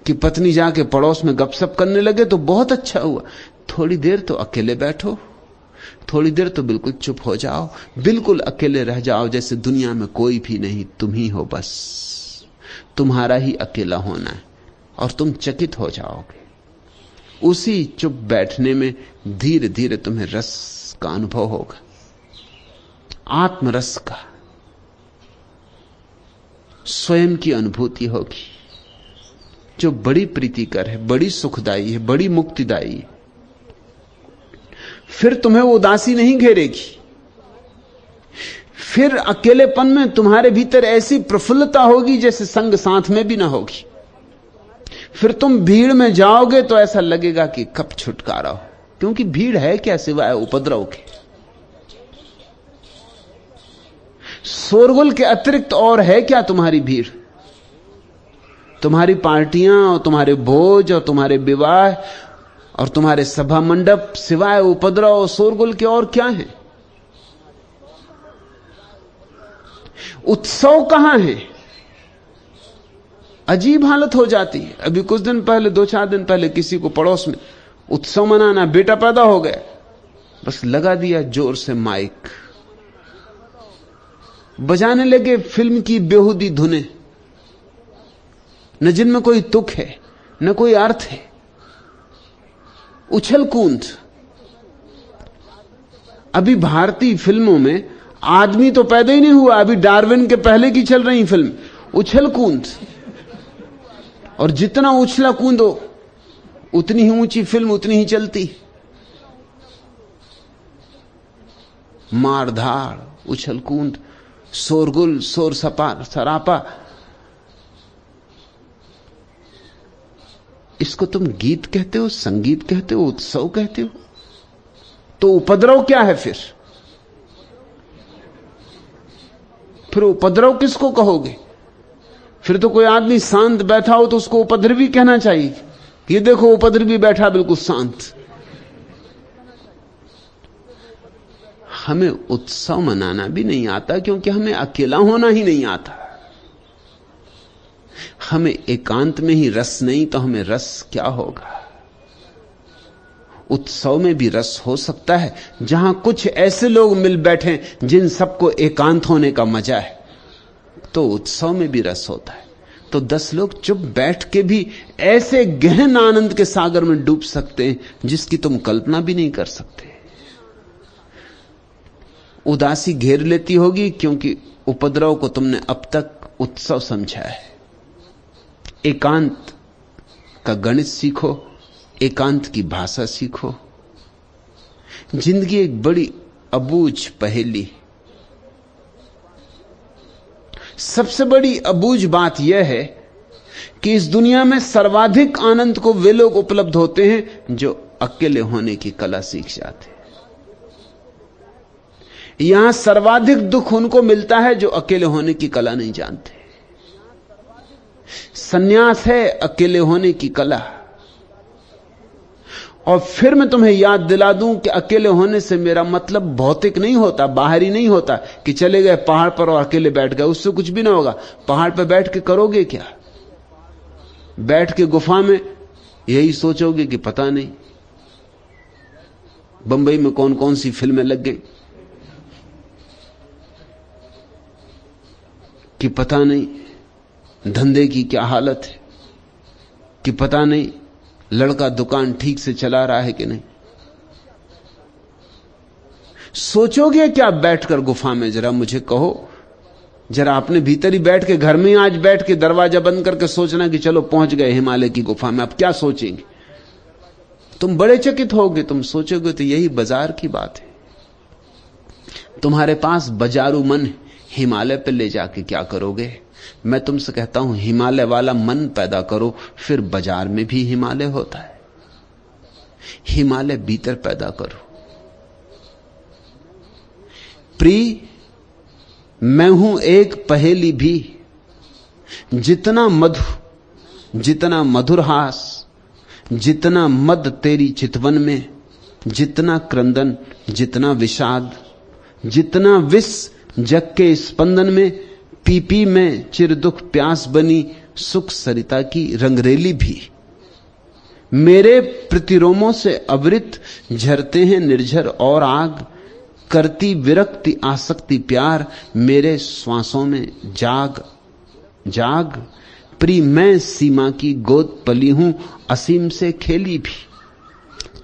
कि पत्नी जाके पड़ोस में गपशप करने लगे तो बहुत अच्छा हुआ। थोड़ी देर तो अकेले बैठो, थोड़ी देर तो बिल्कुल चुप हो जाओ, बिल्कुल अकेले रह जाओ, जैसे दुनिया में कोई भी नहीं, तुम ही हो बस। तुम्हारा ही अकेला होना है और तुम चकित हो जाओगे। उसी चुप बैठने में धीरे धीरे तुम्हें रस का अनुभव होगा, आत्मरस का, स्वयं की अनुभूति होगी, जो बड़ी प्रीतिकर है, बड़ी सुखदायी है, बड़ी मुक्तिदायी है। फिर तुम्हें वो उदासी नहीं घेरेगी। फिर अकेलेपन में तुम्हारे भीतर ऐसी प्रफुल्लता होगी जैसे संग साथ में भी ना होगी। फिर तुम भीड़ में जाओगे तो ऐसा लगेगा कि कब छुटकारा हो, क्योंकि भीड़ है क्या सिवाय उपद्रव के। शोरगुल के अतिरिक्त और है क्या तुम्हारी भीड़? तुम्हारी पार्टियां और तुम्हारे भोज और तुम्हारे विवाह और तुम्हारे सभा मंडप सिवाय उपद्रव और शोरगुल के और क्या है? उत्सव कहां है? अजीब हालत हो जाती है। अभी कुछ दिन पहले, 2-4 दिन पहले, किसी को पड़ोस में उत्सव मनाना, बेटा पैदा हो गया, बस लगा दिया जोर से माइक, बजाने लगे फिल्म की बेहुदी धुनें, न जिनमें कोई तुक है न कोई अर्थ है, उछल कूद। अभी भारतीय फिल्मों में आदमी तो पैदा ही नहीं हुआ, अभी डार्विन के पहले की चल रही फिल्म, उछल कूद। और जितना उछला कूदो उतनी ही ऊंची फिल्म, उतनी ही चलती। मारधाड़, उछल कूद, शोरगुल, शोर सरापा, इसको तुम गीत कहते हो, संगीत कहते हो, उत्सव कहते हो? तो उपद्रव क्या है फिर? उपद्रव किसको कहोगे? फिर तो कोई आदमी शांत बैठा हो तो उसको उपद्रवी कहना चाहिए। ये देखो उपद्रवी बैठा बिल्कुल शांत। हमें उत्सव मनाना भी नहीं आता क्योंकि हमें अकेला होना ही नहीं आता। हमें एकांत में ही रस नहीं तो हमें रस क्या होगा? उत्सव में भी रस हो सकता है जहां कुछ ऐसे लोग मिल बैठे जिन सबको एकांत होने का मजा है, तो उत्सव में भी रस होता है। तो 10 लोग चुप बैठ के भी ऐसे गहन आनंद के सागर में डूब सकते हैं जिसकी तुम कल्पना भी नहीं कर सकते। उदासी घेर लेती होगी क्योंकि उपद्रव को तुमने अब तक उत्सव समझा है। एकांत का गणित सीखो, एकांत की भाषा सीखो। जिंदगी एक बड़ी अबूझ पहेली। सबसे बड़ी अबूझ बात यह है कि इस दुनिया में सर्वाधिक आनंद को वे लोग उपलब्ध होते हैं जो अकेले होने की कला सीख जाते हैं। यहां सर्वाधिक दुख उनको मिलता है जो अकेले होने की कला नहीं जानते। सन्यास है अकेले होने की कला। और फिर मैं तुम्हें याद दिला दूं कि अकेले होने से मेरा मतलब भौतिक नहीं होता, बाहरी नहीं होता कि चले गए पहाड़ पर और अकेले बैठ गए, उससे कुछ भी ना होगा। पहाड़ पर बैठ के करोगे क्या? बैठ के गुफा में यही सोचोगे कि पता नहीं बंबई में कौन कौन सी फिल्में लग गई, कि पता नहीं धंधे की क्या हालत है, कि पता नहीं लड़का दुकान ठीक से चला रहा है कि नहीं। सोचोगे क्या बैठकर गुफा में? जरा मुझे कहो, जरा अपने भीतर ही बैठ के, घर में आज बैठ के दरवाजा बंद करके सोचना कि चलो पहुंच गए हिमालय की गुफा में, अब क्या सोचेंगे? तुम बड़े चकित होगे। तुम सोचोगे तो यही बाजार की बात है। तुम्हारे पास बाजारू मन है, हिमालय पे ले जाके क्या करोगे? मैं तुमसे कहता हूं हिमालय वाला मन पैदा करो, फिर बाजार में भी हिमालय होता है। हिमालय भीतर पैदा करो। प्रिय, मैं हूं एक पहेली भी, जितना मधु, जितना मधुर हास, जितना मद तेरी चितवन में, जितना क्रंदन, जितना विषाद, जितना विष जग के स्पंदन में, पी पी में चिर दुख प्यास बनी सुख सरिता की रंगरेली भी। मेरे प्रतिरोमों से अवृत झरते हैं निर्झर और आग, करती विरक्ति आसक्ति प्यार मेरे श्वासों में जाग जाग। प्रिय, मैं सीमा की गोद पली हूं असीम से खेली भी।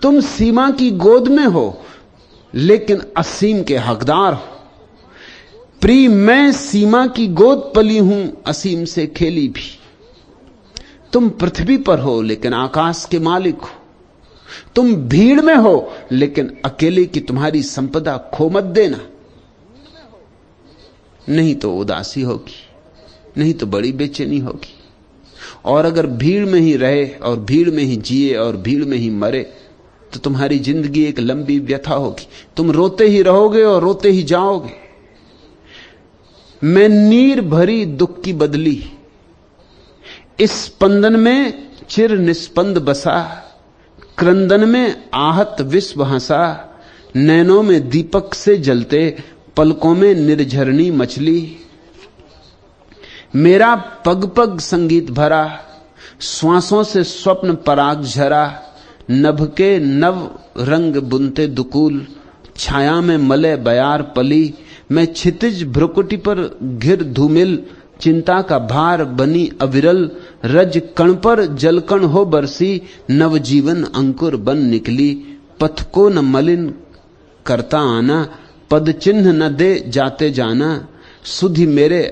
तुम सीमा की गोद में हो लेकिन असीम के हकदार हो। प्रिय, मैं सीमा की गोद पली हूं असीम से खेली भी। तुम पृथ्वी पर हो लेकिन आकाश के मालिक हो। तुम भीड़ में हो लेकिन अकेले की तुम्हारी संपदा खो मत देना, नहीं तो उदासी होगी, नहीं तो बड़ी बेचैनी होगी। और अगर भीड़ में ही रहे और भीड़ में ही जिए और भीड़ में ही मरे तो तुम्हारी जिंदगी एक लंबी व्यथा होगी। तुम रोते ही रहोगे और रोते ही जाओगे। मैं नीर भरी दुख की बदली, इस स्पंदन में चिर निस्पंद बसा, क्रंदन में आहत विश्व हंसा, नैनों में दीपक से जलते पलकों में निर्झरनी मछली। मेरा पग पग संगीत भरा, श्वासों से स्वप्न पराग झरा, नभ के नव रंग बुनते दुकूल, छाया में मले बयार पली। मैं क्षितिज भ्रुकुटी पर घिर धूमिल, चिंता का भार बनी अविरल, रज कण पर जलकण हो बरसी, नवजीवन अंकुर बन निकली। पथ को न मलिन करता आना, पद चिन्ह न दे जाते जाना, सुधि मेरे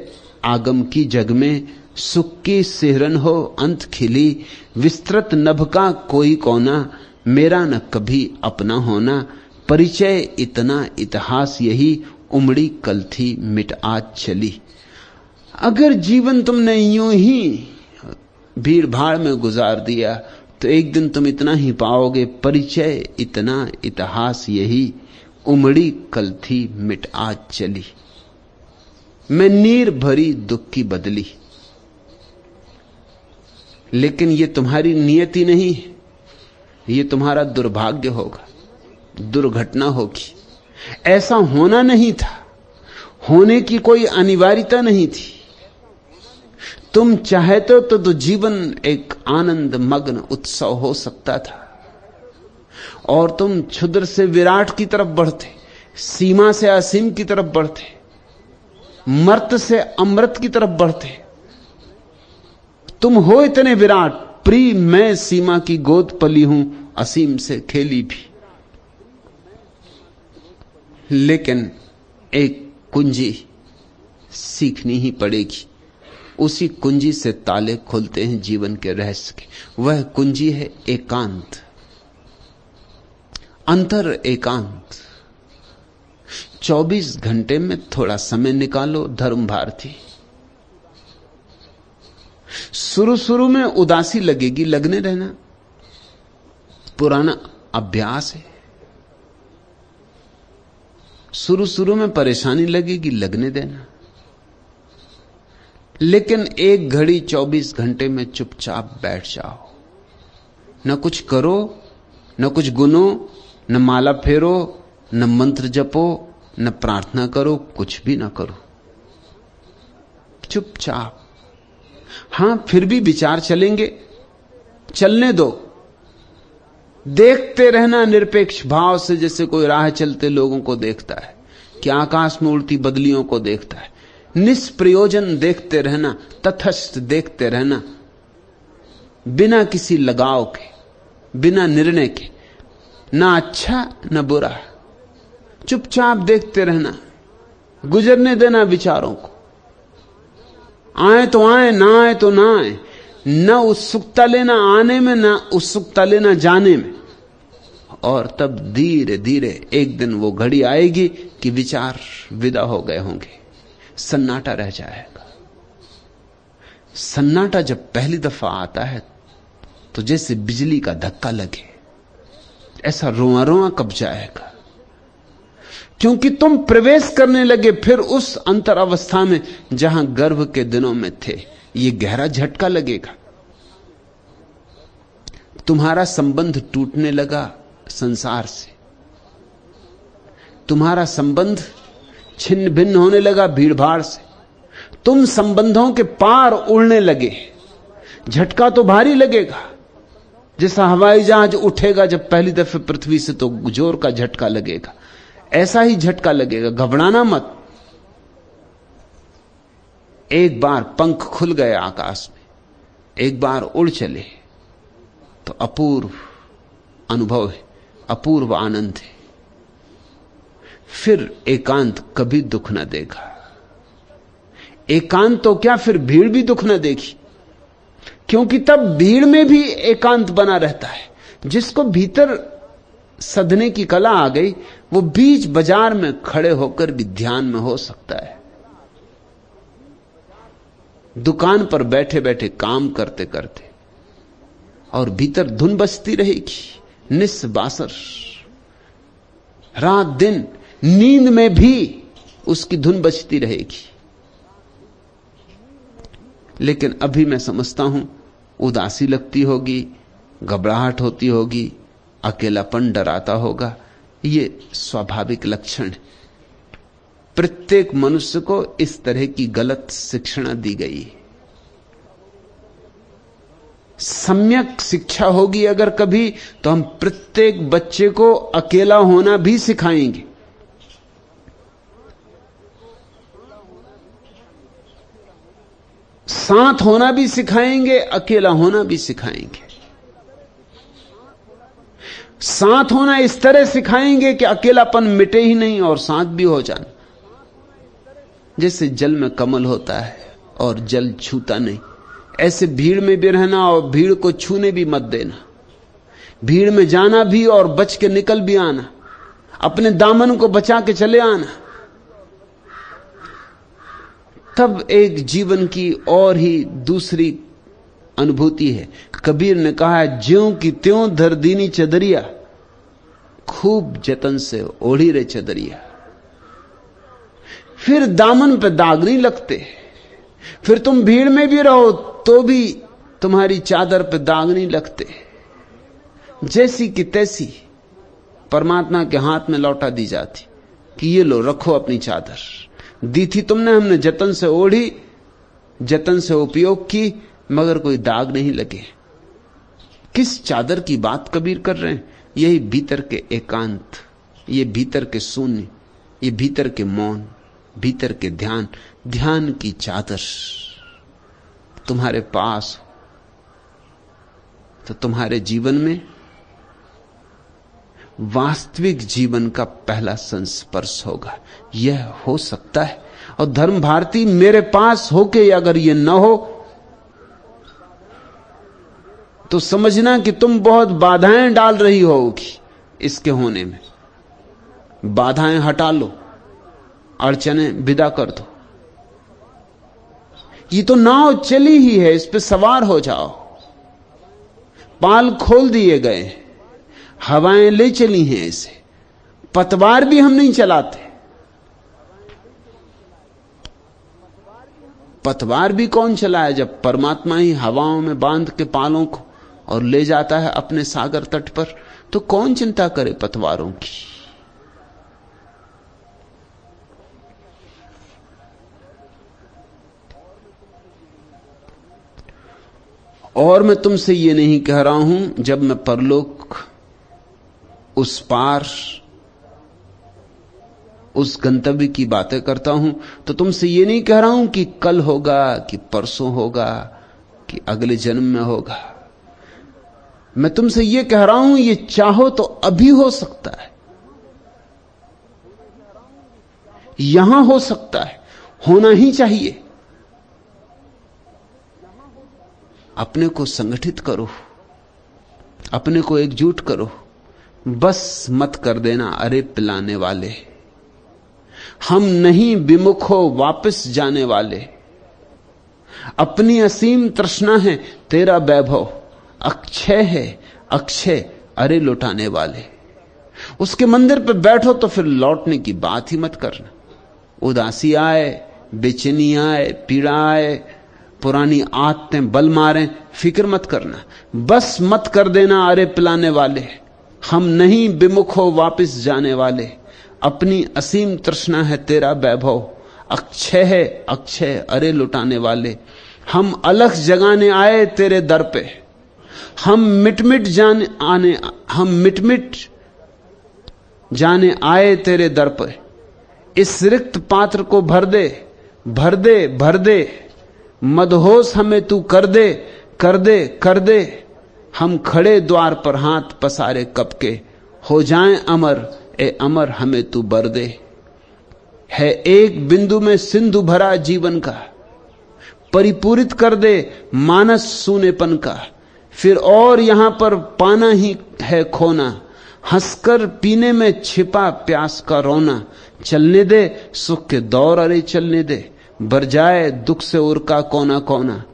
आगम की जग में, सुख की सिहरन हो अंत खिली। विस्तृत नभ का कोई कोना, मेरा न कभी अपना होना, परिचय इतना इतिहास यही, उमड़ी कल थी मिट आज चली। अगर जीवन तुमने यूं ही भीड़ भाड़ में गुजार दिया तो एक दिन तुम इतना ही पाओगे, परिचय इतना इतिहास यही, उमड़ी कल थी मिट आज चली। मैं नीर भरी दुख की बदली, लेकिन ये तुम्हारी नियति नहीं है, ये तुम्हारा दुर्भाग्य होगा, दुर्घटना होगी। ऐसा होना नहीं था, होने की कोई अनिवार्यता नहीं थी। तुम चाहते तो जीवन एक आनंद मग्न उत्सव हो सकता था और तुम क्षुद्र से विराट की तरफ बढ़ते, सीमा से असीम की तरफ बढ़ते, मर्त से अमृत की तरफ बढ़ते। तुम हो इतने विराट। प्रिय, मैं सीमा की गोद पली हूं असीम से खेली भी। लेकिन एक कुंजी सीखनी ही पड़ेगी, उसी कुंजी से ताले खुलते हैं जीवन के रहस्य के। वह कुंजी है एकांत, अंतर एकांत। 24 घंटे में थोड़ा समय निकालो धर्म भारती, शुरू शुरू में उदासी लगेगी, लगने रहना, पुराना अभ्यास है। शुरू शुरू में परेशानी लगेगी, लगने देना। लेकिन एक घड़ी 24 घंटे में चुपचाप बैठ जाओ, न कुछ करो, न कुछ गुनो, न माला फेरो, न मंत्र जपो, न प्रार्थना करो, कुछ भी ना करो, चुपचाप। हां, फिर भी विचार चलेंगे, चलने दो। देखते रहना निरपेक्ष भाव से, जैसे कोई राह चलते लोगों को देखता है कि आकाश में उड़ती बदलियों को देखता है। निष्प्रयोजन देखते रहना, तटस्थ देखते रहना, बिना किसी लगाव के, बिना निर्णय के, ना अच्छा न बुरा, चुपचाप देखते रहना, गुजरने देना विचारों को। आए तो आए, ना आए तो ना आए। न उत्सुकता लेना आने में, न उत्सुकता लेना जाने में। और तब धीरे धीरे एक दिन वो घड़ी आएगी कि विचार विदा हो गए होंगे, सन्नाटा रह जाएगा। सन्नाटा जब पहली दफा आता है तो जैसे बिजली का धक्का लगे, ऐसा रोआ रोआ कब जाएगा, क्योंकि तुम प्रवेश करने लगे फिर उस अंतर अवस्था में जहां गर्भ के दिनों में थे। ये गहरा झटका लगेगा। तुम्हारा संबंध टूटने लगा संसार से, तुम्हारा संबंध छिन्न भिन्न होने लगा भीड़ भाड़ से, तुम संबंधों के पार उड़ने लगे। झटका तो भारी लगेगा, जैसा हवाई जहाज उठेगा जब पहली दफे पृथ्वी से, तो जोर का झटका लगेगा। ऐसा ही झटका लगेगा, घबराना मत। एक बार पंख खुल गए आकाश में, एक बार उड़ चले तो अपूर्व अनुभव है, अपूर्व आनंद है। फिर एकांत कभी दुख न देगा। एकांत तो क्या, फिर भीड़ भी दुख न देगी, क्योंकि तब भीड़ में भी एकांत बना रहता है। जिसको भीतर सधने की कला आ गई, वो बीच बाजार में खड़े होकर भी ध्यान में हो सकता है। दुकान पर बैठे बैठे काम करते करते, और भीतर धुन बजती रहेगी निस्बासर, रात दिन, नींद में भी उसकी धुन बजती रहेगी। लेकिन अभी मैं समझता हूं उदासी लगती होगी, घबराहट होती होगी, अकेलापन डराता होगा। ये स्वाभाविक लक्षण है। प्रत्येक मनुष्य को इस तरह की गलत शिक्षणा दी गई है। सम्यक शिक्षा होगी अगर कभी, तो हम प्रत्येक बच्चे को अकेला होना भी सिखाएंगे। साथ होना भी सिखाएंगे, अकेला होना भी सिखाएंगे। साथ होना इस तरह सिखाएंगे कि अकेलापन मिटे ही नहीं और साथ भी हो जाना। जैसे जल में कमल होता है और जल छूता नहीं, ऐसे भीड़ में भी रहना और भीड़ को छूने भी मत देना। भीड़ में जाना भी और बच के निकल भी आना, अपने दामन को बचा के चले आना। तब एक जीवन की और ही दूसरी अनुभूति है। कबीर ने कहा है, ज्यों की त्यों धर दीनी चदरिया, खूब जतन से ओढ़ी रे चदरिया। फिर दामन पे दाग नहीं लगते। फिर तुम भीड़ में भी रहो तो भी तुम्हारी चादर पे दाग नहीं लगते। जैसी की तैसी परमात्मा के हाथ में लौटा दी जाती कि ये लो, रखो अपनी चादर। दी थी तुमने, हमने जतन से ओढ़ी, जतन से उपयोग की, मगर कोई दाग नहीं लगे। किस चादर की बात कबीर कर रहे हैं? यही भीतर के एकांत, ये भीतर के शून्य, ये भीतर के मौन, भीतर के ध्यान। ध्यान की चादर तुम्हारे पास हो तो तुम्हारे जीवन में वास्तविक जीवन का पहला संस्पर्श होगा। यह हो सकता है। और धर्म भारती मेरे पास होके अगर यह न हो तो समझना कि तुम बहुत बाधाएं डाल रही होगी इसके होने में। बाधाएं हटा लो, अड़चने विदा कर दो। ये तो नाव चली ही है, इस पे सवार हो जाओ। पाल खोल दिए गए, हवाएं ले चली हैं इसे। पतवार भी हम नहीं चलाते। पतवार भी कौन चलाए जब परमात्मा ही हवाओं में बांध के पालों को और ले जाता है अपने सागर तट पर। तो कौन चिंता करे पतवारों की। और मैं तुमसे ये नहीं कह रहा हूं जब मैं परलोक, उस पार, उस गंतव्य की बातें करता हूं तो तुमसे ये नहीं कह रहा हूं कि कल होगा, कि परसों होगा, कि अगले जन्म में होगा। मैं तुमसे ये कह रहा हूं ये चाहो तो अभी हो सकता है, यहां हो सकता है, होना ही चाहिए। अपने को संगठित करो, अपने को एकजुट करो। बस मत कर देना अरे पिलाने वाले, हम नहीं विमुख हो वापस जाने वाले। अपनी असीम तृष्णा है तेरा वैभव, अक्षय है अक्षय अरे लौटाने वाले। उसके मंदिर पर बैठो तो फिर लौटने की बात ही मत करना। उदासी आए, बेचैनी आए, पीड़ा आए, पुरानी आदतें बल मारें, फिक्र मत करना। बस मत कर देना अरे पिलाने वाले, हम नहीं विमुख हो वापस जाने वाले। अपनी असीम तृष्णा है तेरा वैभव, अक्षय है अक्षय अरे लुटाने वाले। हम अलख जगाने आए तेरे दर पे, हम मिट मिट जाने आए तेरे दर पे। इस रिक्त पात्र को भर दे, भर दे, भर दे। मदहोश हमें तू कर दे, कर दे, कर दे। हम खड़े द्वार पर हाथ पसारे कब के, हो जाएं अमर ए अमर हमें तू बर दे। है एक बिंदु में सिंधु भरा जीवन का, परिपूरित कर दे मानस सूनेपन का। फिर और यहां पर पाना ही है खोना, हंसकर पीने में छिपा प्यास का रोना। चलने दे सुख के दौर अरे चलने दे, बर जाए दुख से उरका कोना कोना।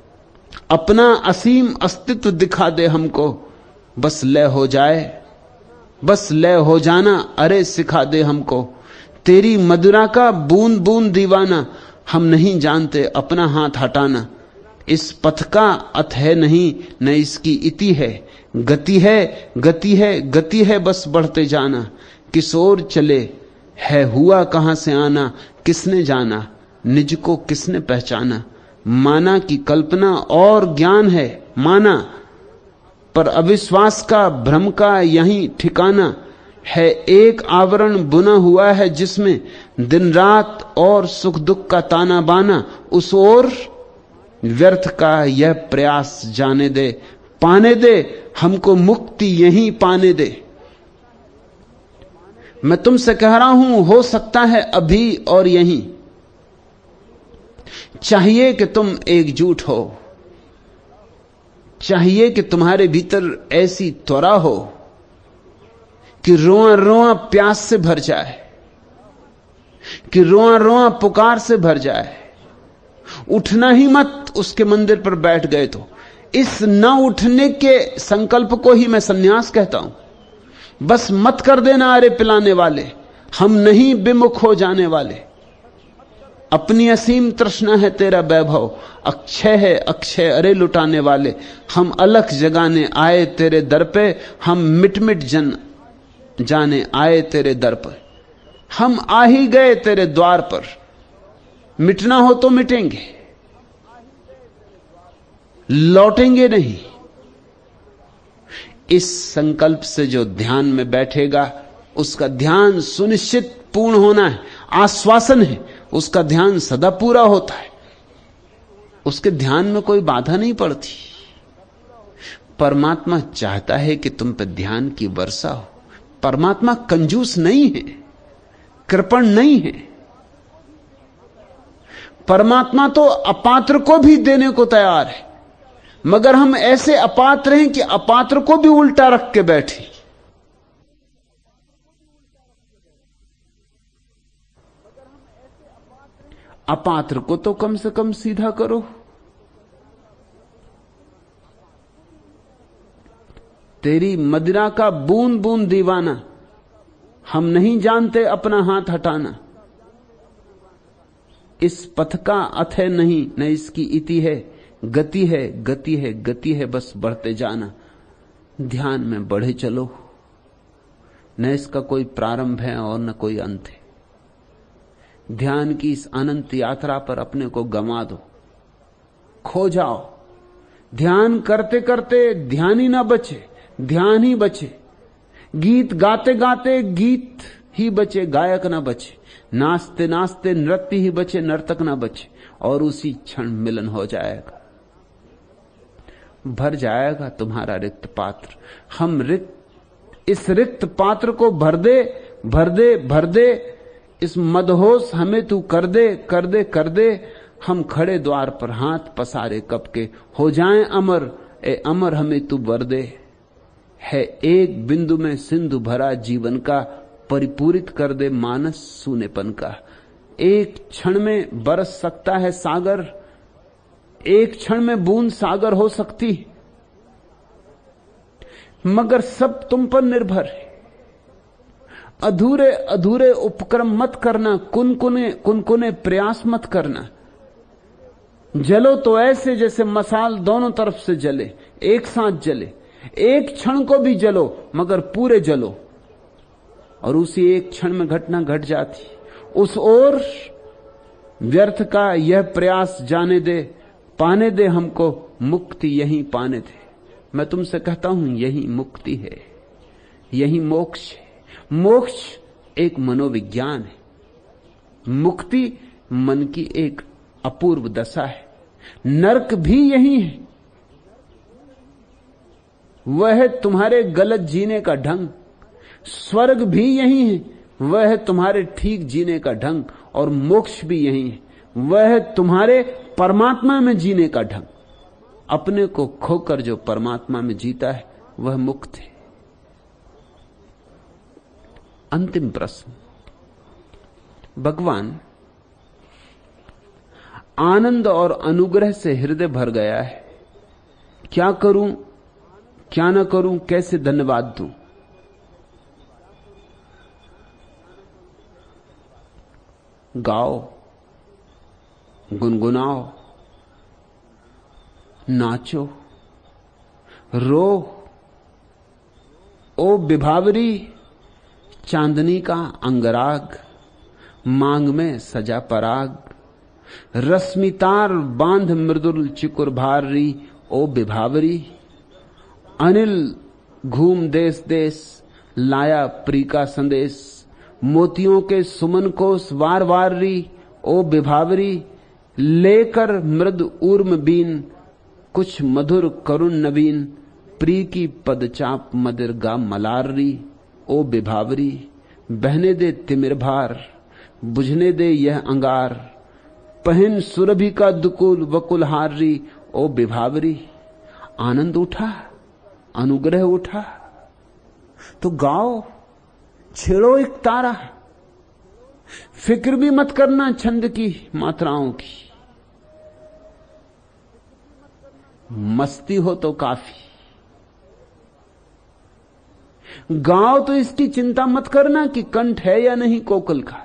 अपना असीम अस्तित्व दिखा दे हमको, बस लय हो जाए, बस लय हो जाना अरे सिखा दे हमको। तेरी मधुरा का बूंद बूंद दीवाना, हम नहीं जानते अपना हाथ हटाना। इस पथ का अथ है नहीं न इसकी इति है, गति है गति है गति है बस बढ़ते जाना। किस ओर चले है हुआ कहां से आना, किसने जाना निज को किसने पहचाना। माना की कल्पना और ज्ञान है माना, पर अविश्वास का भ्रम का यही ठिकाना है। एक आवरण बुना हुआ है जिसमें दिन रात और सुख दुख का ताना बाना। उस ओर व्यर्थ का यह प्रयास जाने दे, पाने दे हमको मुक्ति यहीं पाने दे। मैं तुमसे कह रहा हूं हो सकता है अभी और यहीं। चाहिए कि तुम एकजुट हो, चाहिए कि तुम्हारे भीतर ऐसी त्वरा हो कि रोआ रोआ प्यास से भर जाए, कि रोआ रोआ पुकार से भर जाए। उठना ही मत उसके मंदिर पर बैठ गए तो। इस न उठने के संकल्प को ही मैं सन्यास कहता हूं। बस मत कर देना अरे पिलाने वाले, हम नहीं विमुख हो जाने वाले। अपनी असीम तृष्णा है तेरा वैभव, अक्षय है अक्षय अरे लुटाने वाले। हम अलख जगाने आए तेरे दर पे, हम मिट मिट जाने आए तेरे दर पर। हम आ ही गए तेरे द्वार पर, मिटना हो तो मिटेंगे, लौटेंगे नहीं। इस संकल्प से जो ध्यान में बैठेगा उसका ध्यान सुनिश्चित पूर्ण होना है, आश्वासन है, उसका ध्यान सदा पूरा होता है। उसके ध्यान में कोई बाधा नहीं पड़ती। परमात्मा चाहता है कि तुम पर ध्यान की वर्षा हो। परमात्मा कंजूस नहीं है, कृपण नहीं है। परमात्मा तो अपात्र को भी देने को तैयार है, मगर हम ऐसे अपात्र हैं कि अपात्र को भी उल्टा रख के बैठे। अपात्र को तो कम से कम सीधा करो। तेरी मदिरा का बूंद बूंद दीवाना, हम नहीं जानते अपना हाथ हटाना। इस पथ का अथय नहीं, न इसकी इति है, गति है, गति है, गति है, बस बढ़ते जाना। ध्यान में बढ़े चलो, न इसका कोई प्रारंभ है और न कोई अंत है। ध्यान की इस अनंत यात्रा पर अपने को गंवा दो, खो जाओ। ध्यान करते करते ध्यान ही ना बचे, ध्यान ही बचे। गीत गाते गाते गीत ही बचे, गायक ना बचे। नाचते नाचते नृत्य ही बचे, नर्तक ना बचे। और उसी क्षण मिलन हो जाएगा, भर जाएगा तुम्हारा रिक्त पात्र। हम इस रिक्त पात्र को भर दे, भर दे, भर दे। इस मदहोश हमें तू कर दे, कर दे, कर दे। हम खड़े द्वार पर हाथ पसारे कब के, हो जाएं अमर, ए अमर हमें तू वर दे। है एक बिंदु में सिंधु भरा जीवन का, परिपूरित कर दे मानस सूनेपन का। एक क्षण में बरस सकता है सागर, एक क्षण में बूंद सागर हो सकती, मगर सब तुम पर निर्भर है। अधूरे अधूरे उपक्रम मत करना, कुनकुने प्रयास मत करना। जलो तो ऐसे जैसे मसाल दोनों तरफ से जले, एक साथ जले। एक क्षण को भी जलो, मगर पूरे जलो। और उसी एक क्षण में घटना घट जाती। उस ओर व्यर्थ का यह प्रयास जाने दे, पाने दे हमको मुक्ति, यहीं पाने दे। मैं तुमसे कहता हूं यही मुक्ति है, यही मोक्ष है। मोक्ष एक मनोविज्ञान है, मुक्ति मन की एक अपूर्व दशा है। नरक भी यही है, वह है तुम्हारे गलत जीने का ढंग। स्वर्ग भी यही है, वह है तुम्हारे ठीक जीने का ढंग। और मोक्ष भी यही है, वह है तुम्हारे परमात्मा में जीने का ढंग। अपने को खोकर जो परमात्मा में जीता है वह मुक्त है। अंतिम प्रश्न, भगवान आनंद और अनुग्रह से हृदय भर गया है, क्या करूं, क्या ना करूं, कैसे धन्यवाद दूं? गाओ, गुनगुनाओ, नाचो, रो। ओ विभावरी चांदनी का अंगराग, मांग में सजा पराग। रश्मितार बांध मृदुल चिकुर भारी, ओ विभावरी। अनिल घूम देश देश, लाया प्री का संदेश। मोतियों के सुमन कोस वार वार री, ओ विभावरी। लेकर मृद ऊर्म बीन, कुछ मधुर करुण नवीन। प्री की पदचाप मदिर गा मलार री, ओ विभावरी। बहने दे तिमिर भार, बुझने दे यह अंगार। पहन सुरभि का दुकुल वकुल हार री, ओ विभावरी। आनंद उठा, अनुग्रह उठा, तो गाओ, छेड़ो एक तारा। फिक्र भी मत करना छंद की मात्राओं की, मस्ती हो तो काफी। गाओ तो इसकी चिंता मत करना कि कंठ है या नहीं कोकिल का,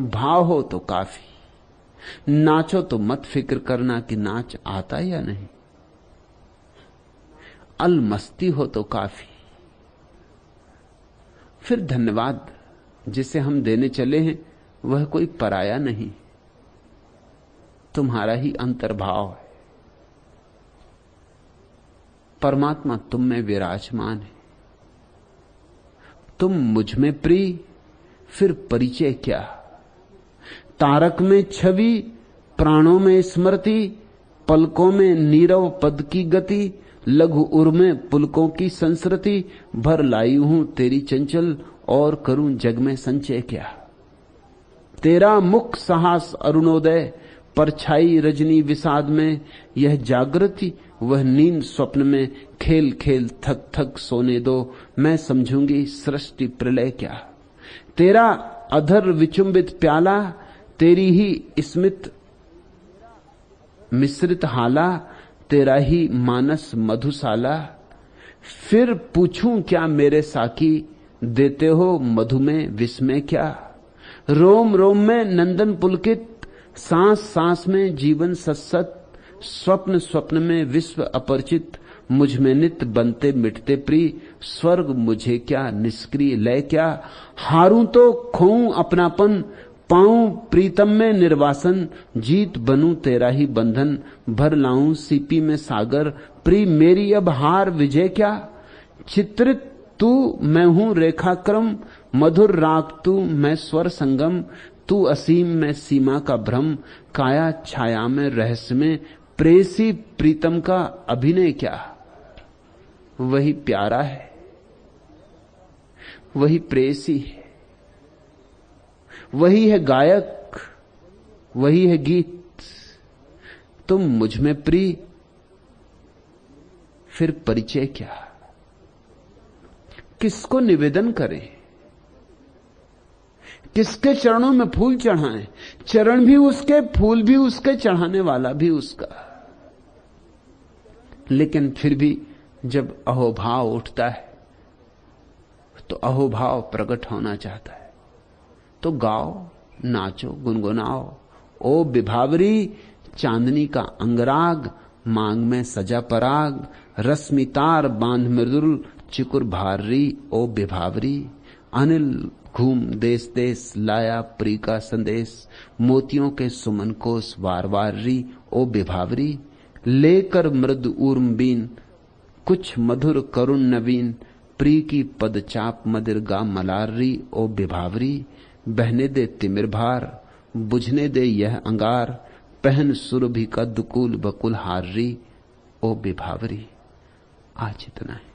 भाव हो तो काफी। नाचो तो मत फिक्र करना कि नाच आता या नहीं, अलमस्ती हो तो काफी। फिर धन्यवाद जिसे हम देने चले हैं वह कोई पराया नहीं, तुम्हारा ही अंतर्भाव है। परमात्मा तुम में विराजमान है, तुम मुझ में प्रिय, फिर परिचय क्या। तारक में छवि, प्राणों में स्मृति, पलकों में नीरव पद की गति। लघु उर में पुलकों की संस्कृति, भर लाई हूं तेरी चंचल, और करूं जग में संचय क्या। तेरा मुख साहस अरुणोदय, परछाई रजनी विषाद में। यह जागृति वह नींद स्वप्न में, खेल खेल थक थक सोने दो, मैं समझूंगी सृष्टि प्रलय क्या। तेरा अधर विचुंबित प्याला, तेरी ही स्मित मिश्रित हाला। तेरा ही मानस मधुशाला। फिर पूछूं क्या मेरे साकी, देते हो मधु में विस्मय क्या। रोम रोम में नंदन पुलकित, सांस सांस में जीवन सत्सत। स्वप्न स्वप्न में विश्व अपरिचित, मुझ में नित बनते मिटते प्रिय। स्वर्ग मुझे क्या, निष्क्रिय लय क्या। हारूं तो खोऊं अपनापन, पाऊं प्रीतम में निर्वासन। जीत बनूं तेरा ही बंधन, भर लाऊं सीपी में सागर। प्रिय मेरी अब हार विजय क्या, चित्रित तू मैं हूं रेखाक्रम। मधुर राग तू मैं स्वर संगम। तू असीम में सीमा का भ्रम, काया छाया में रहस्य में। प्रेसी प्रीतम का अभिनय क्या, वही प्यारा है, वही प्रेसी है, वही है गायक, वही है गीत। तुम मुझ में प्रिय, फिर परिचय क्या। किसको निवेदन करें, किसके चरणों में फूल चढ़ाएं। चरण भी उसके, फूल भी उसके, चढ़ाने वाला भी उसका। लेकिन फिर भी जब अहोभाव उठता है तो अहोभाव प्रकट होना चाहता है, तो गाओ, नाचो, गुनगुनाओ। ओ विभावरी चांदनी का अंगराग, मांग में सजा पराग। रश्मितार बांध मृदुल, चिकुर भारी ओ विभावरी। अनिल घूम देश देश, लाया प्री का संदेश। मोतियों के सुमन कोस वार वार री ओ विभावरी। लेकर मृद ऊर्म बीन, कुछ मधुर करुण नवीन। प्री की पदचाप मदिर गा मलारी ओ विभावरी। बहने दे तिमिर भार, बुझने दे यह अंगार। पहन सुरभि का दुकुल बकुल हारी ओ विभावरी। आज इतना है।